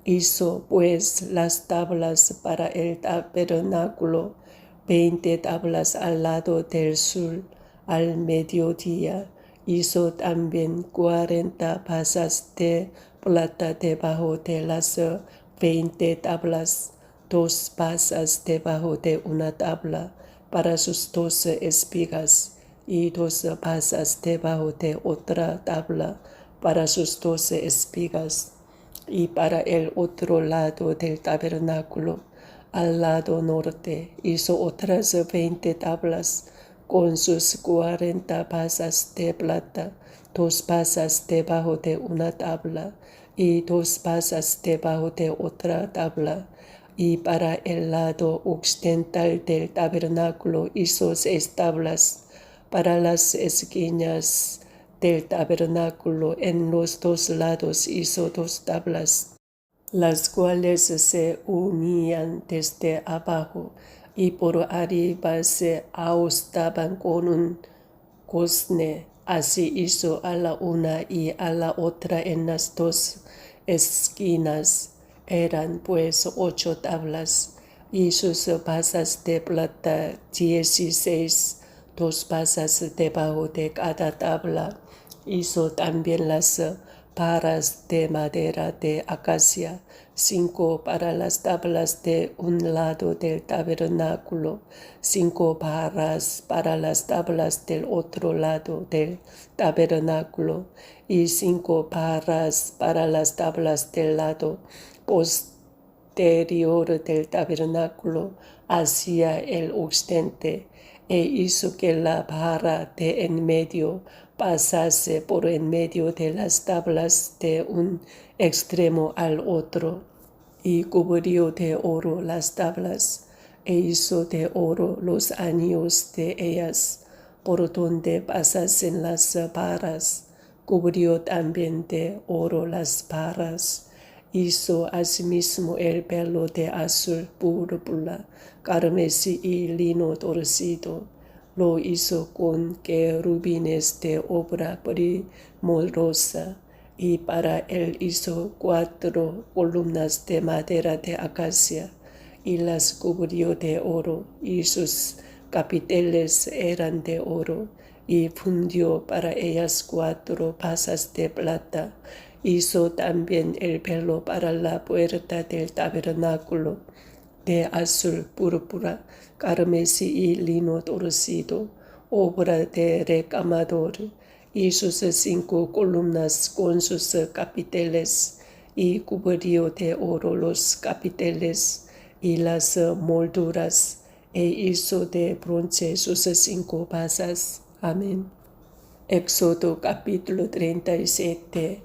Hizo pues las tablas para el tabernáculo, 20 tablas al lado del sur, al mediodía. Hizo también 40 pasas de plata debajo de las 20 tablas, 2 pasas debajo de una tabla para sus 12 espigas, y 2 pasas debajo de otra tabla para sus 12 espigas. Y para el otro lado del tabernáculo, al lado norte, hizo otras 20 tablas con sus 40 pasas de plata, 2 pasas debajo de una tabla y 2 pasas debajo de otra tabla. Y para el lado occidental del tabernáculo hizo 6 tablas para las esquinas del tabernáculo. En los 2 lados hizo 2 tablas, las cuales se unían desde abajo y por arriba se ajustaban con un gozne. Así hizo a la una y a la otra en las 2 esquinas. Eran pues 8 tablas, y sus pasas de plata 16, 2 pasas debajo de cada tabla. Hizo también las paras de madera de acacia, 5 para las tablas de un lado del tabernáculo, 5 paras para las tablas del otro lado del tabernáculo, y 5 paras para las tablas del lado posterior del tabernáculo hacia el occidente. E hizo que la para de en medio pasase por en medio de las tablas de un extremo al otro, y cubrió de oro las tablas, e hizo de oro los anillos de ellas, por donde pasasen las paras. Cubrió también de oro las paras. Hizo asimismo el velo de azul púrpura, carmesí y lino torcido. Lo hizo con querubines de obra primorosa, y para él hizo 4 columnas de madera de acacia, y las cubrió de oro, y sus capiteles eran de oro, y fundió para ellas 4 pasas de plata. Hizo también el velo para la puerta del tabernáculo, de azul púrpura, carmesí y lino torcido, obra de recamador, y sus 5 columnas con sus capiteles, y cubrió de oro los capiteles y las molduras, e hizo de bronce sus 5 basas. Amén. Éxodo capítulo 37.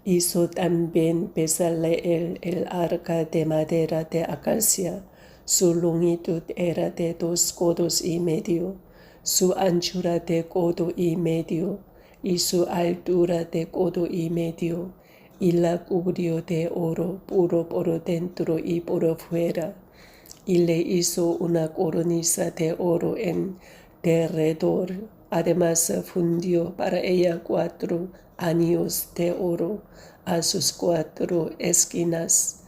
Hizo también Bezaleel el arca de madera de acacia. Su longitud era de 2 codos y medio, su anchura de codo y medio, y su altura de codo y medio, y la cubrió de oro puro por dentro y por fuera. Y le hizo una cornisa de oro en derredor. Además fundió para ella 4 anillos de oro a sus 4 esquinas,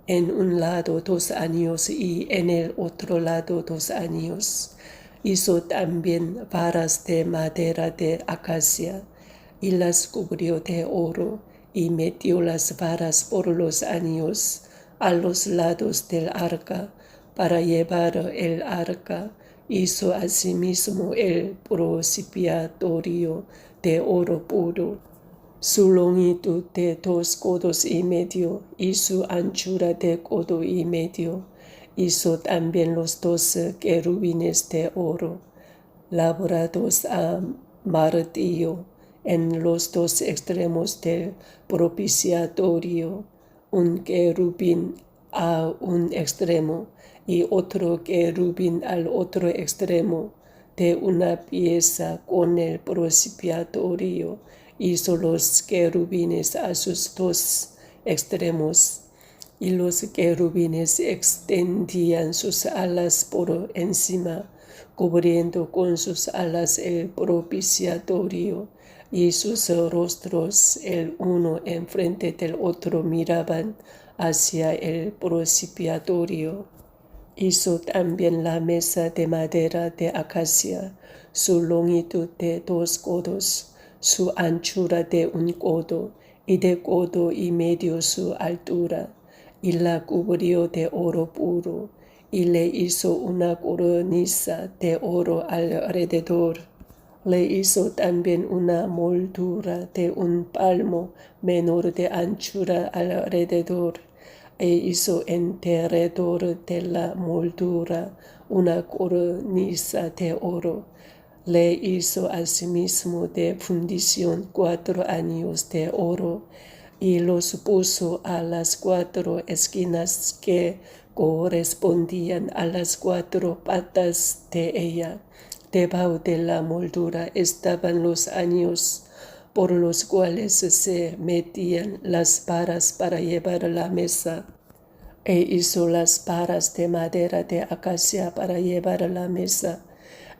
en un lado 2 anillos y en el otro lado 2 anillos. Hizo también varas de madera de acacia, y las cubrió de oro, y metió las varas por los anillos a los lados del arca, para llevar el arca. Hizo asimismo el propiciatorio de oro puro. su longitud de 2 codos y medio, y su anchura de codo y medio. Hizo también los 12 querubines de oro, labrados a martillo en los 2 extremos del propiciatorio, un querubín a un extremo y otro querubín al otro extremo de una pieza con el propiciatorio. Hizo los querubines a sus 2 extremos, y los querubines extendían sus alas por encima, cubriendo con sus alas el propiciatorio, y sus rostros el uno enfrente del otro miraban hacia el propiciatorio. Hizo también la mesa de madera de acacia, su longitud de 2 codos, su anchura de 1 codo, y de codo y medio su altura, y la cubrió de oro puro, y le hizo una cornisa de oro alrededor. Le hizo también una moldura de 1 palmo menor de anchura alrededor, e hizo en derredor de la moldura una cornisa de oro. Le hizo asimismo de fundición 4 anillos de oro, y los puso a las 4 esquinas que correspondían a las 4 patas de ella. Debajo de la moldura estaban los anillos por los cuales se metían las varas para llevar la mesa. E hizo las varas de madera de acacia para llevar la mesa,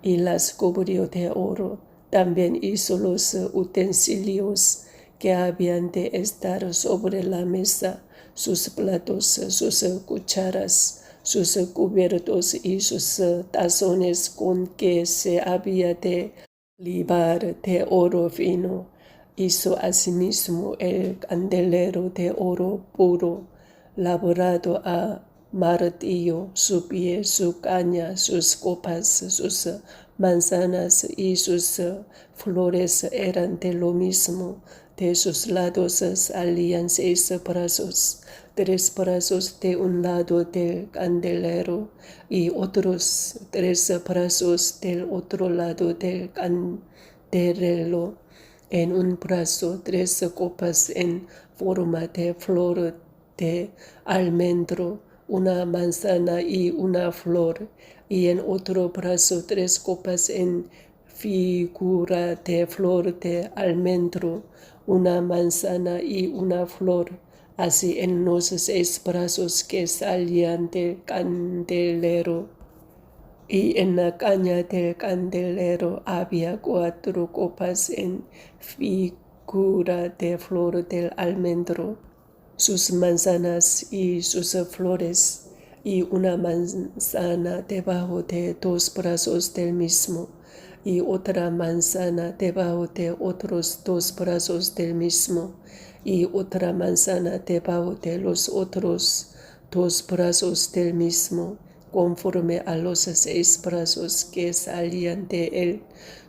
y las cubrió de oro. También hizo los utensilios que habían de estar sobre la mesa, sus platos, sus cucharas, sus cubiertos y sus tazones con que se había de libar de oro fino. Hizo asimismo el candelero de oro puro, labrado a martillo, su pie, su caña, sus copas, sus manzanas y sus flores eran de lo mismo. De sus lados salían 6 brazos, 3 brazos de un lado del candelero y otros 3 brazos del otro lado del candelero. En un brazo 3 copas en forma de flor de almendro, una manzana y una flor, y en otro brazo 3 copas en figura de flor de almendro, una manzana y una flor. Así en los 6 brazos que salían del candelero. Y en la caña del candelero había 4 copas en figura de flor del almendro, sus manzanas y sus flores, y una manzana debajo de 2 brazos del mismo, y otra manzana debajo de otros 2 brazos del mismo, y otra manzana debajo de los otros 2 brazos del mismo, conforme a los 6 brazos que salían de él.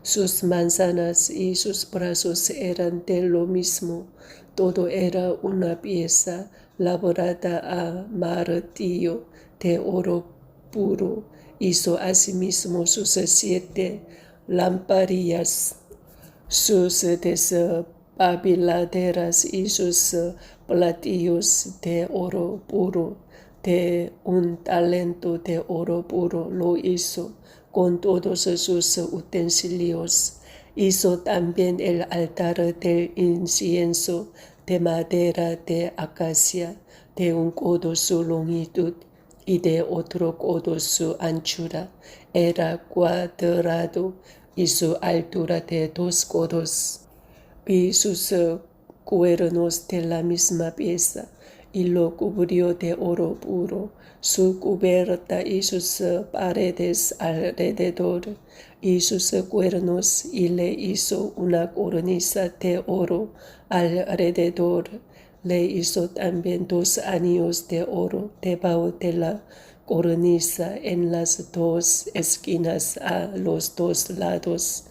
Sus manzanas y sus brazos eran de lo mismo. Todo era una pieza labrada a martillo de oro puro. Hizo asimismo sus 7 lamparillas, sus despabiladeras y sus platillos de oro puro. De 1 talento de oro puro lo hizo, con todos sus utensilios. Hizo también el altar del incienso de madera de acacia, de 1 codo su longitud y de otro codo su anchura. Era cuadrado, y su altura de 2 codos, y sus cuernos de la misma pieza, y lo cubrió de oro puro, su cubierta y sus paredes alrededor, y sus cuernos, y le hizo una cornisa de oro alrededor. Le hizo también 2 anillos de oro debajo de la cornisa en las 2 esquinas a los 2 lados,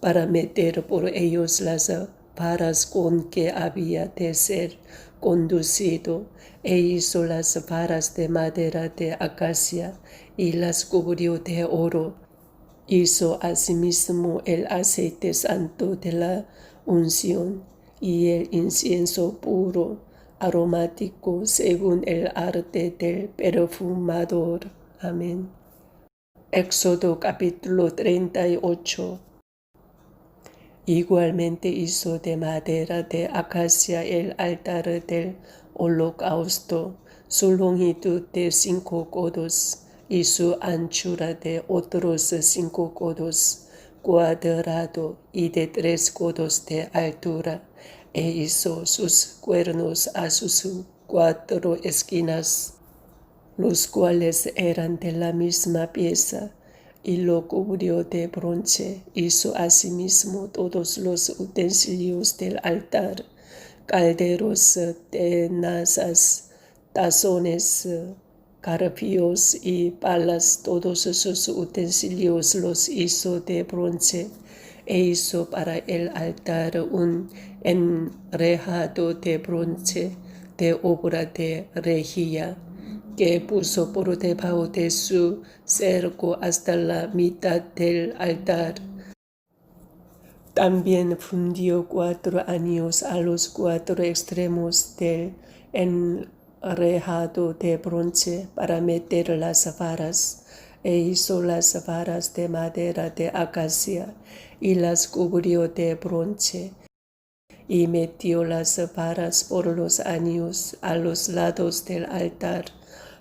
para meter por ellos las varas con que había de ser conducido, e hizo las varas de madera de acacia y las cubrió de oro. Hizo asimismo el aceite santo de la unción y el incienso puro, aromático según el arte del perfumador. Amén. Éxodo capítulo 38. Igualmente hizo de madera de acacia el altar del holocausto, su longitud de 5 codos y su anchura de otros 5 codos, cuadrado y de 3 codos de altura, e hizo sus cuernos a sus 4 esquinas, los cuales eran de la misma pieza, y lo cubrió de bronce. Hizo asimismo todos los utensilios del altar, calderos, tenazas, tazones, garfios y palas. Todos esos utensilios los hizo de bronce, e hizo para el altar un enrejado de bronce de obra de rejilla, que puso por debajo de su cerco hasta la mitad del altar. También fundió 4 anillos a los 4 extremos del enrejado de bronce para meter las varas, e hizo las varas de madera de acacia y las cubrió de bronce, y metió las varas por los anillos a los lados del altar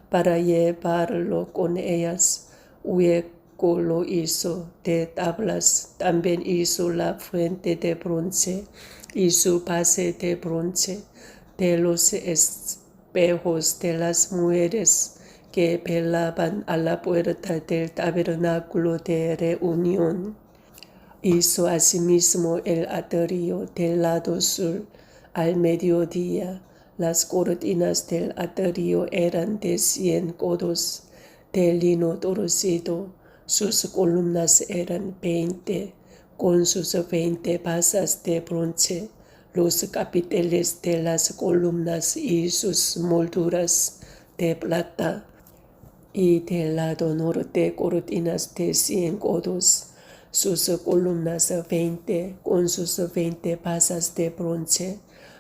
para llevarlo con ellas. Hueco lo hizo de tablas. También hizo la fuente de bronce y su base de bronce, de los espejos de las mujeres que velaban a la puerta del tabernáculo de reunión. Hizo asimismo el atrio del lado sur al mediodía. Las cortinas del atrio eran de 100 codos de lino torcido. Sus columnas eran 20, con sus 20 basas de bronce. Los capiteles de las columnas y sus molduras de plata. Y del lado norte cortinas de 100 codos. Sus columnas 20, con sus 20 basas de bronce,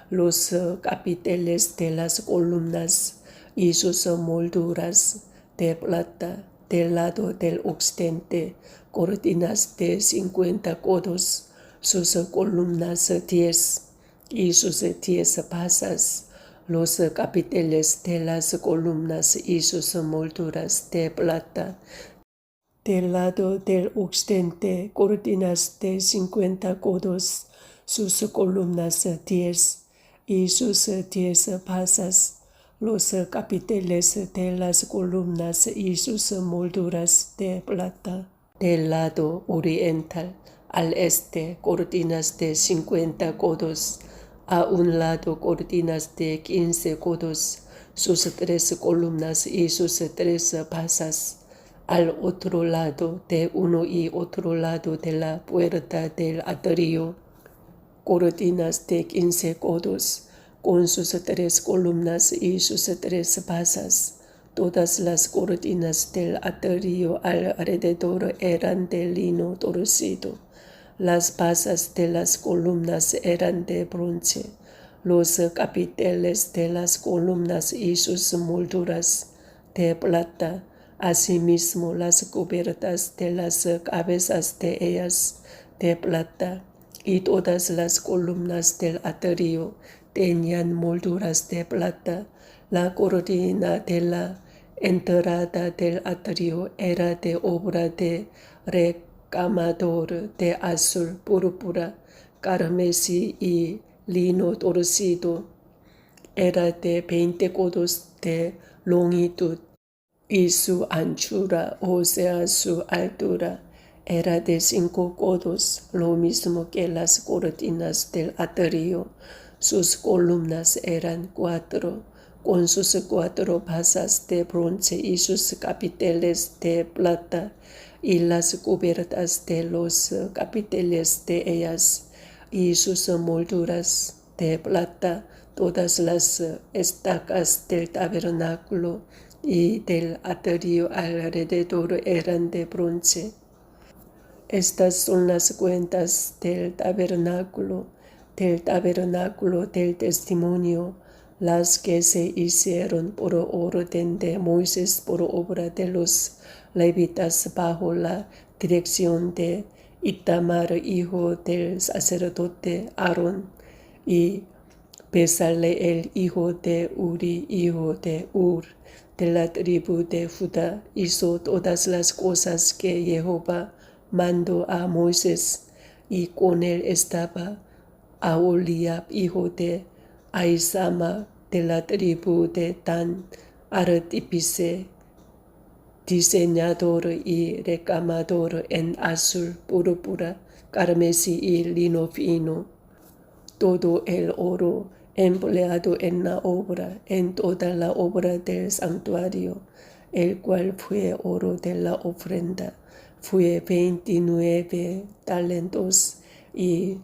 los capiteles de las columnas y sus molduras de plata. Del lado del occidente, cortinas de 50 codos, sus columnas 10 y sus 10 basas, los capiteles de las columnas y sus molduras de plata. Del lado del occidente, cortinas de 50 codos, sus columnas 10 y sus 10 basas, los capiteles de las columnas y sus molduras de plata. Del lado oriental, al este, cortinas de 50 codos, a un lado cortinas de 15 codos, sus 3 columnas y sus 3 basas. Al otro lado de uno y otro lado de la puerta del atrio, cortinas de 15 codos, con sus 3 columnas y sus 3 basas. Todas las cortinas del atrio alrededor eran de lino torcido. Las basas de las columnas eran de bronce. Los capiteles de las columnas y sus molduras de plata. Asimismo, las cubiertas de las cabezas de ellas de plata, y todas las columnas del atrio tenían molduras de plata. La cortina de la entrada del atrio era de obra de recamador de azul, púrpura, carmesí y lino torcido. Era de 20 codos de longitud, y su anchura, o sea, su altura, era de 5 codos, lo mismo que las cortinas del atrio. Sus columnas eran 4, con sus 4 basas de bronce y sus capiteles de plata, y las cubiertas de los capiteles de ellas, y sus molduras de plata, todas las estacas del tabernáculo y del atrio alrededor eran de bronce. Estas son las cuentas del tabernáculo del testimonio, las que se hicieron por orden de Moisés por obra de los levitas bajo la dirección de Itamar, hijo del sacerdote Aarón, y Bezaleel, hijo de Uri, hijo de Ur, de la tribu de Judá, hizo todas las cosas que Jehová mandó a Moisés, y con él estaba Aholiab, hijo de Ahisama, de la tribu de Dan, artífice, diseñador y recamador en azul, púrpura, carmesí y lino fino. Todo el oro empleado en la obra, en toda la obra del santuario, el cual fue oro de la ofrenda, fue 29 talentos y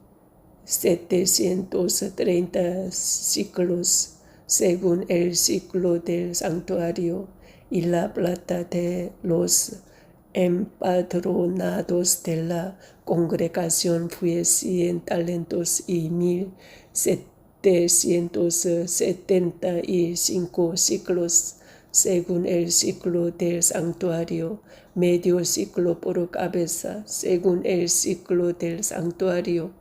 730 ciclos, según el ciclo del santuario, y la plata de los empadronados de la congregación fue 100 talentos y 1775 ciclos, según el ciclo del santuario, medio ciclo por cabeza, según el ciclo del santuario.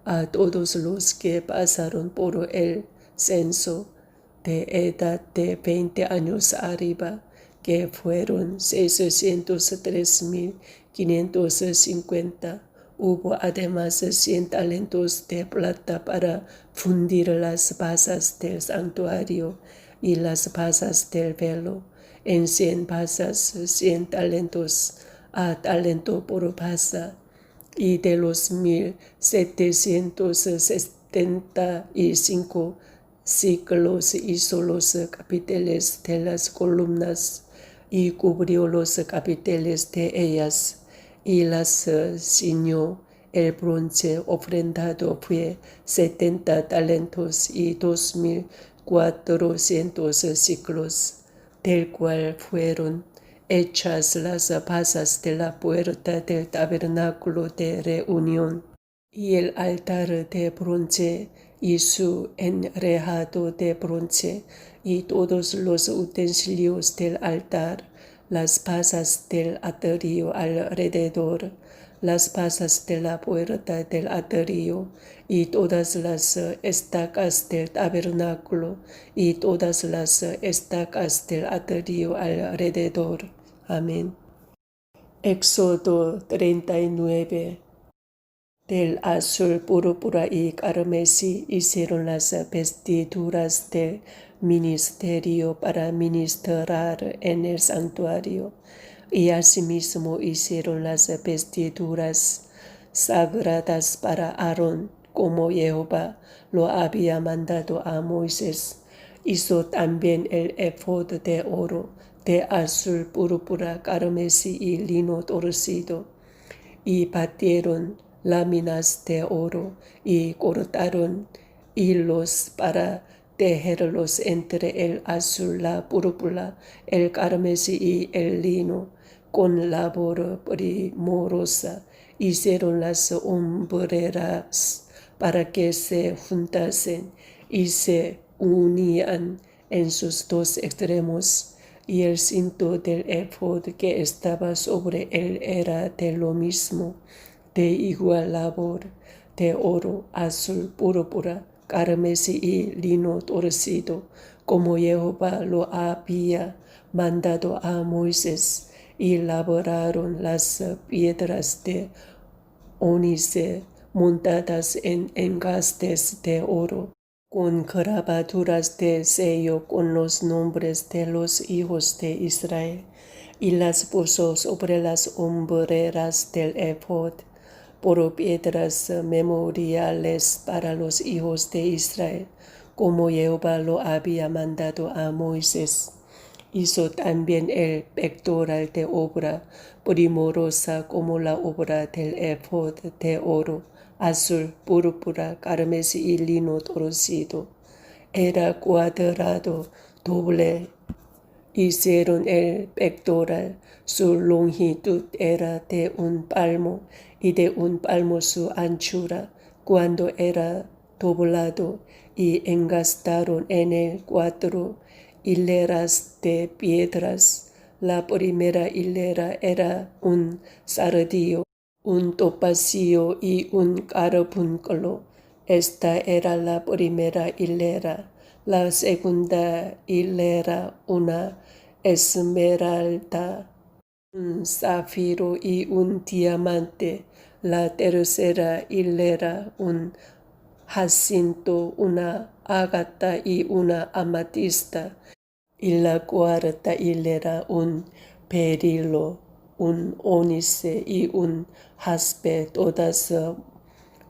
A todos los que pasaron por el censo de edad de 20 años arriba, que fueron 603.550. Hubo además 100 talentos de plata para fundir las basas del santuario y las basas del velo. En 100 basas, 100 talentos a talento por basa, y de los 1775 ciclos hizo los capiteles de las columnas y cubrió los capiteles de ellas y las ciñó. El bronce ofrendado fue 70 talentos y 2400 ciclos, del cual fueron hechas las basas de la puerta del tabernáculo de reunión, y el altar de bronce y su enrejado de bronce, y todos los utensilios del altar, las basas del atrio alrededor, las basas de la puerta del atrio, y todas las estacas del tabernáculo, y todas las estacas del atrio alrededor. Amén. Éxodo 39. Del azul, púrpura y carmesí hicieron las vestiduras del ministerio para ministrar en el santuario, y asimismo hicieron las vestiduras sagradas para Aarón, como Jehová lo había mandado a Moisés. Hizo también el efod de oro, de azul, púrpura, carmesí y lino torcido, y batieron láminas de oro y cortaron hilos para tejerlos entre el azul, la púrpura, el carmesí y el lino. Con labor primorosa hicieron las hombreras para que se juntasen y se unían en sus dos extremos, y el cinto del efod que estaba sobre él era de lo mismo, de igual labor, de oro, azul, púrpura, carmesí y lino torcido, como Jehová lo había mandado a Moisés, y labraron las piedras de ónice montadas en engastes de oro, con grabaduras de sello con los nombres de los hijos de Israel, y las puso sobre las hombreras del efod por piedras memoriales para los hijos de Israel, como Jehová lo había mandado a Moisés. Hizo también el pectoral de obra primorosa como la obra del efod de oro, azul, púrpura, carmesí y lino torcido. Era cuadrado, doble. Hicieron el pectoral. Su longitud era de 1 palmo y de 1 palmo su anchura cuando era doblado, y engastaron en él 4 hileras de piedras. La primera hilera era un sardillo, un topacio y un carbunclo. Esta era la primera hilera. La segunda hilera una esmeralda, un zafiro y un diamante. La tercera hilera un jacinto, una ágata y una amatista. Y la cuarta hilera un berilo, un ónice y un jaspe, todas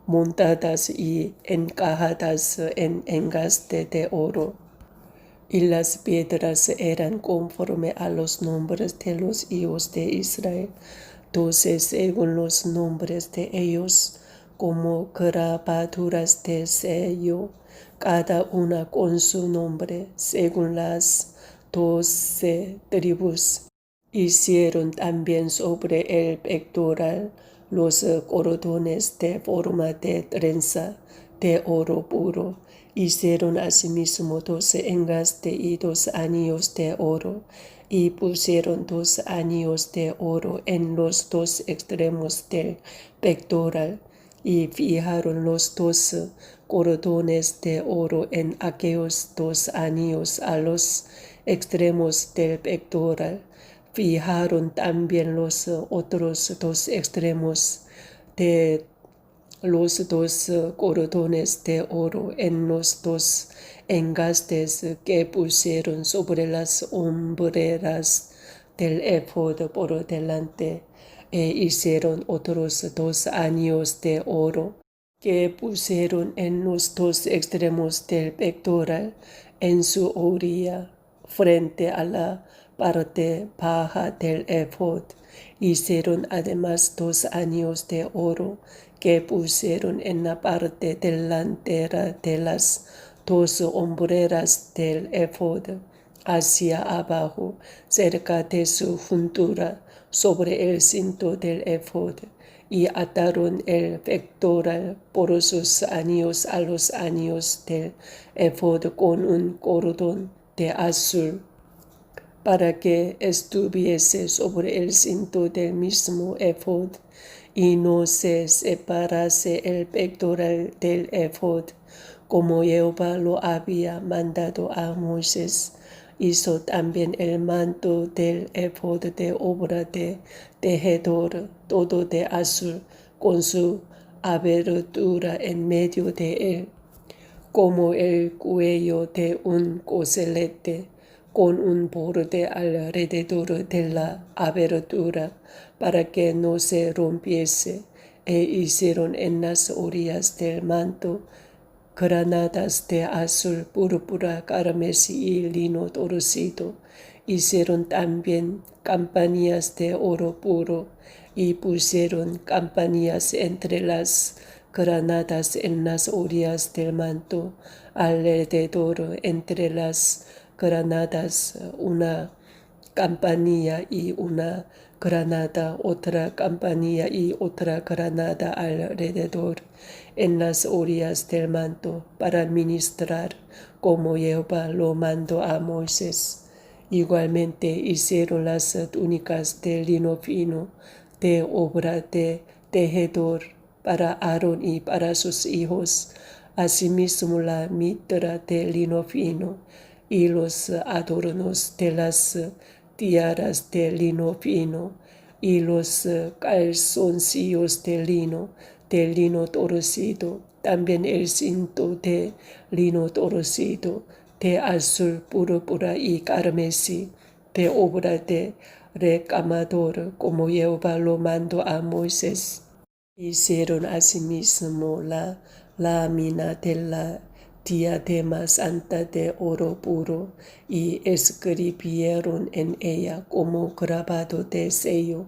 montadas y encajadas en engaste de oro. Y las piedras eran conforme a los nombres de los hijos de Israel, 12 según los nombres de ellos, como grabaduras de sello, cada una con su nombre, según las 12 tribus. Hicieron también sobre el pectoral los cordones de forma de trenza de oro puro. Hicieron asimismo 12 engastes y 2 anillos de oro, y pusieron 2 anillos de oro en los 2 extremos del pectoral, y fijaron los 2 cordones de oro en aquellos 2 anillos a los extremos del pectoral. Fijaron también los otros 2 extremos de los 2 cordones de oro en los 2 engastes que pusieron sobre las hombreras del éfod por delante, e hicieron otros 2 anillos de oro que pusieron en los 2 extremos del pectoral en su orilla, frente a la parte baja del éfod. Hicieron además 2 anillos de oro que pusieron en la parte delantera de las 2 hombreras del éfod, hacia abajo, cerca de su juntura, sobre el cinto del éfod, y ataron el pectoral por sus anillos a los anillos del éfod con un cordón de azul, para que estuviese sobre el cinto del mismo éfod, y no se separase el pectoral del éfod, como Jehová lo había mandado a Moisés. Hizo también el manto del éfod de obra de tejedor, todo de azul, con su abertura en medio de él, como el cuello de un coselete, con un borde alrededor de la abertura, para que no se rompiese. E hicieron en las orillas del manto granadas de azul, púrpura, carmesí y lino torcido. Hicieron también campanillas de oro puro, y pusieron campanillas entre las granadas en las orillas del manto, alrededor entre las granadas una campanilla y una granada, otra campanilla y otra granada alrededor en las orillas del manto, para ministrar, como Jehová lo mandó a Moisés. Igualmente hicieron las túnicas de lino fino, de obra de tejedor, para Aarón y para sus hijos. Asimismo la mitra de lino fino, y los adornos de las tiaras de lino fino, y los calzoncillos de lino torcido, también el cinto de lino torcido, de azul, púrpura y carmesí, de obra de recamador, como Jehová lo mandó a Moisés. Hicieron asimismo la lámina de la diadema santa de oro puro, y escribieron en ella como grabado de sello,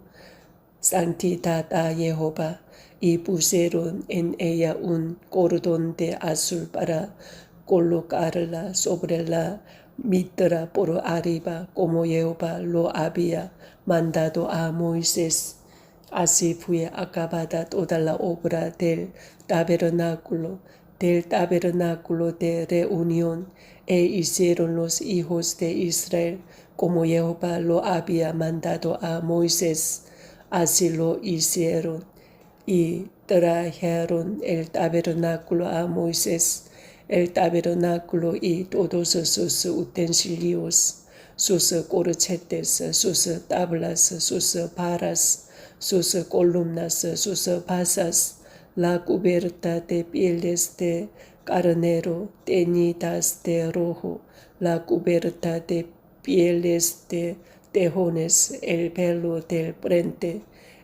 santidad a Jehová, y pusieron en ella un cordón de azul para colocarla sobre la mitra por arriba, como Jehová lo había mandado a Moisés. Así fue acabada toda la obra del tabernáculo de reunión, e hicieron los hijos de Israel como Jehová lo había mandado a Moisés. Así lo hicieron y trajeron el tabernáculo a Moisés, el tabernáculo y todos sus utensilios, sus corchetes, sus tablas, sus varas, sus columnas, sus basas, la cubierta de pieles de carnero teñidas de rojo, la cubierta de pieles de tejones, el velo del frente,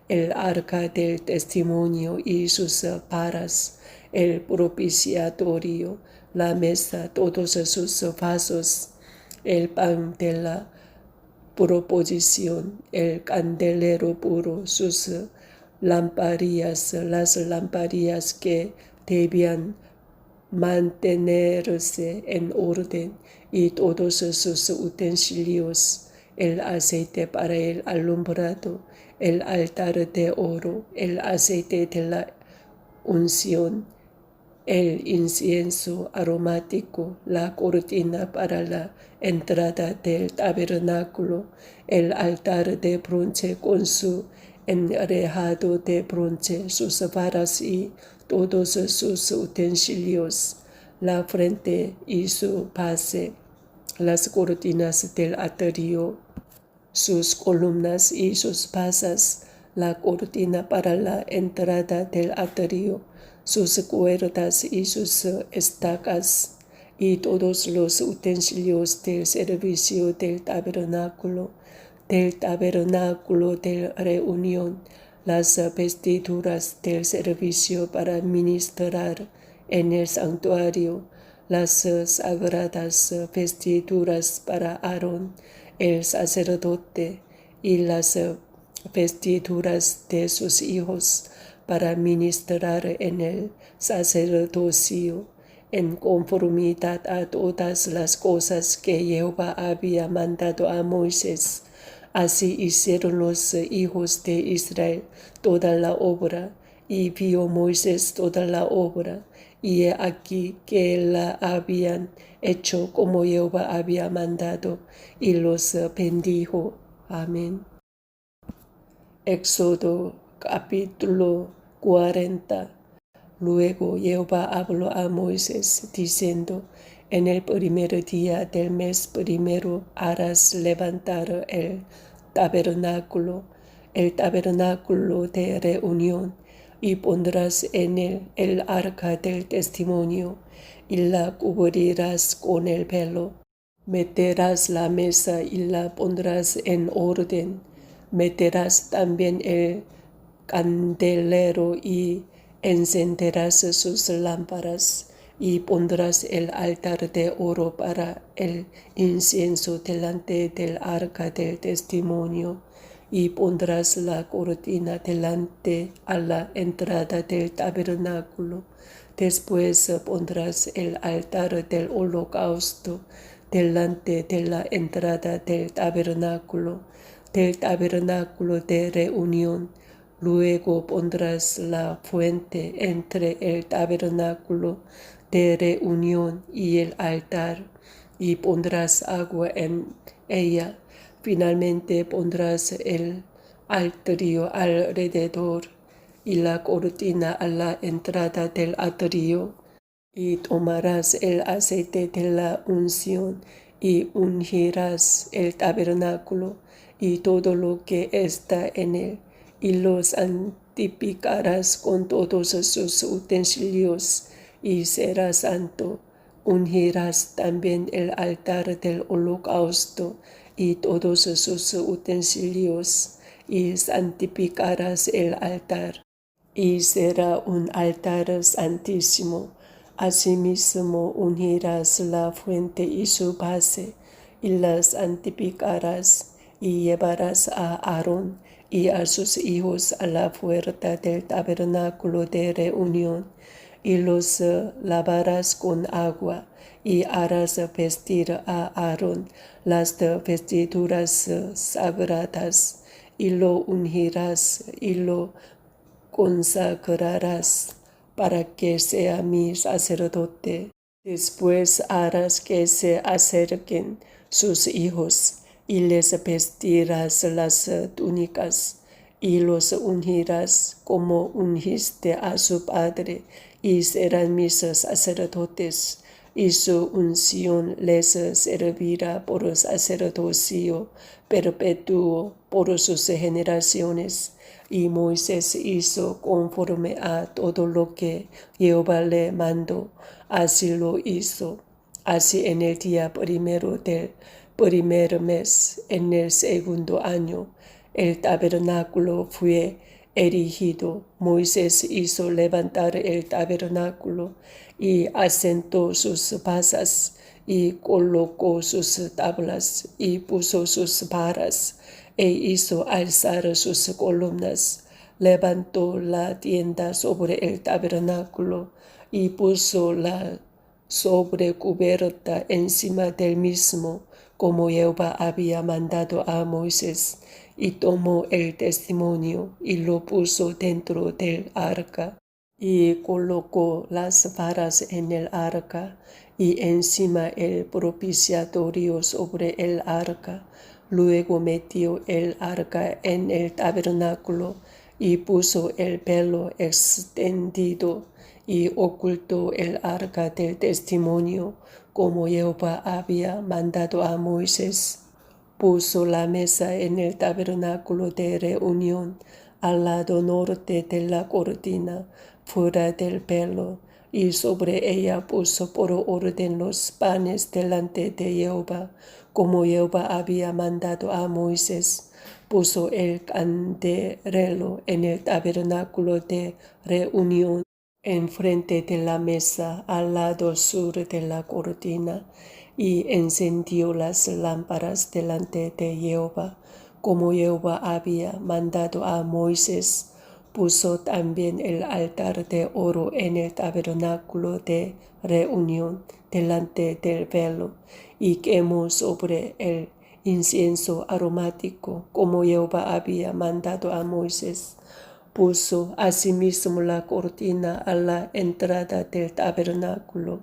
el arca del testimonio y sus varas, el propiciatorio, la mesa, todos sus vasos, el pan de la proposición, el candelero puro, sus lamparillas, las lamparillas que debían mantenerse en orden, y todos sus utensilios, el aceite para el alumbrado, el altar de oro, el aceite de la unción, el incienso aromático, la cortina para la entrada del tabernáculo, el altar de bronce con su enrejado de bronce, sus varas y todos sus utensilios, la frente y su base, las cortinas del atrio, sus columnas y sus basas, la cortina para la entrada del atrio, sus cuerdas y sus estacas, y todos los utensilios del servicio del tabernáculo de reunión, las vestiduras del servicio para ministrar en el santuario, las sagradas vestiduras para Aarón, el sacerdote, y las vestiduras de sus hijos para ministrar en el sacerdocio, en conformidad a todas las cosas que Jehová había mandado a Moisés. Así hicieron los hijos de Israel toda la obra, y vio Moisés toda la obra, y he aquí que la habían hecho como Jehová había mandado, y los bendijo. Amén. Éxodo capítulo 40. Luego Jehová habló a Moisés, diciendo: en el primer día del mes primero harás levantar el tabernáculo de reunión, y pondrás en él el arca del testimonio, y la cubrirás con el velo. Meterás la mesa y la pondrás en orden. Meterás también el candelero y encenderás sus lámparas, y pondrás el altar de oro para el incienso delante del arca del testimonio, y pondrás la cortina delante a la entrada del tabernáculo. Después pondrás el altar del holocausto delante de la entrada del tabernáculo de reunión. Luego pondrás la fuente entre el tabernáculo de reunión y el altar, y pondrás agua en ella. Finalmente pondrás el atrio alrededor, y la cortina a la entrada del atrio, y tomarás el aceite de la unción, y ungirás el tabernáculo y todo lo que está en él, y lo santificarás con todos sus utensilios, y será santo. Ungirás también el altar del holocausto y todos sus utensilios, y santificarás el altar, y será un altar santísimo. Asimismo ungirás la fuente y su base, y las santificarás, y llevarás a Aarón y a sus hijos a la puerta del tabernáculo de reunión, y los lavarás con agua, y harás vestir a Aarón las vestiduras sagradas, y lo ungirás y lo consagrarás para que sea mi sacerdote. Después harás que se acerquen sus hijos y les vestirás las túnicas y los ungirás como ungiste a su padre, y serán mis sacerdotes, y su unción les servirá por sacerdocio perpetuo por sus generaciones. Y Moisés hizo conforme a todo lo que Jehová le mandó, así lo hizo. Así en el día primero del primer mes, en el segundo año, el tabernáculo fue erigido. Moisés hizo levantar el tabernáculo y asentó sus basas y colocó sus tablas y puso sus varas e hizo alzar sus columnas. Levantó la tienda sobre el tabernáculo y puso la sobrecubierta encima del mismo, como Jehová había mandado a Moisés, y tomó el testimonio y lo puso dentro del arca, y colocó las varas en el arca, y encima el propiciatorio sobre el arca. Luego metió el arca en el tabernáculo y puso el velo extendido y ocultó el arca del testimonio, como Jehová había mandado a Moisés. Puso la mesa en el tabernáculo de reunión, al lado norte de la cortina, fuera del velo, y sobre ella puso por orden los panes delante de Jehová, como Jehová había mandado a Moisés. Puso el candelero en el tabernáculo de reunión, enfrente de la mesa, al lado sur de la cortina, y encendió las lámparas delante de Jehová, como Jehová había mandado a Moisés. Puso también el altar de oro en el tabernáculo de reunión delante del velo, y quemó sobre el incienso aromático, como Jehová había mandado a Moisés. Puso asimismo la cortina a la entrada del tabernáculo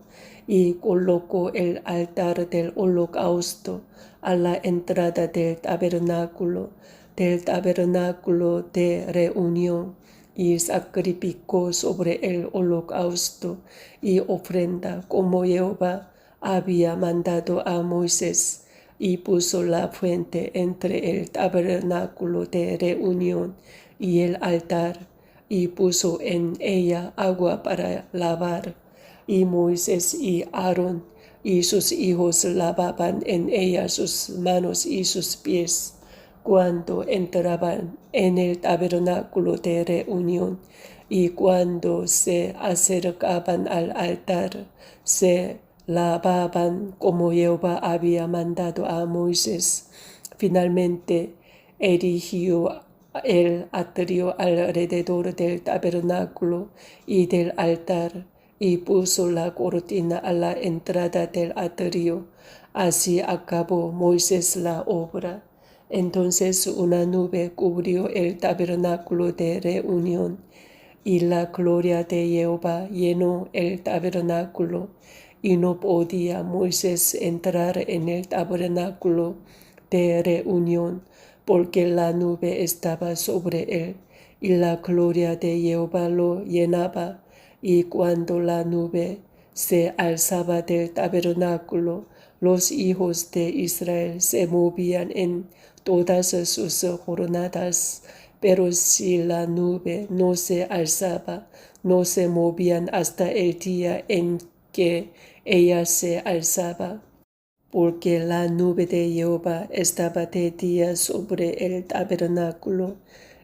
y colocó el altar del holocausto a la entrada del tabernáculo de reunión, y sacrificó sobre el holocausto y ofrenda como Jehová había mandado a Moisés, y puso la fuente entre el tabernáculo de reunión y el altar, y puso en ella agua para lavar. Y Moisés y Aarón y sus hijos lavaban en ella sus manos y sus pies cuando entraban en el tabernáculo de reunión, y cuando se acercaban al altar, se lavaban como Jehová había mandado a Moisés. Finalmente erigió el atrio alrededor del tabernáculo y del altar, y puso la cortina a la entrada del atrio. Así acabó Moisés la obra. Entonces una nube cubrió el tabernáculo de reunión, y la gloria de Jehová llenó el tabernáculo, y no podía Moisés entrar en el tabernáculo de reunión, porque la nube estaba sobre él, y la gloria de Jehová lo llenaba. Y cuando la nube se alzaba del tabernáculo, los hijos de Israel se movían en todas sus jornadas, pero si la nube no se alzaba, no se movían hasta el día en que ella se alzaba, porque la nube de Jehová estaba de día sobre el tabernáculo,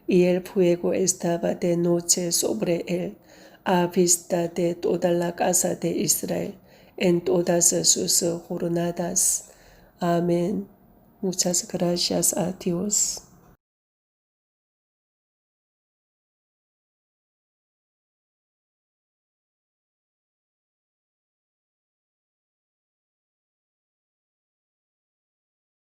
y el fuego estaba de noche sobre él, a vista de toda la casa de Israel, en todas sus jornadas. Amén. Muchas gracias a Dios.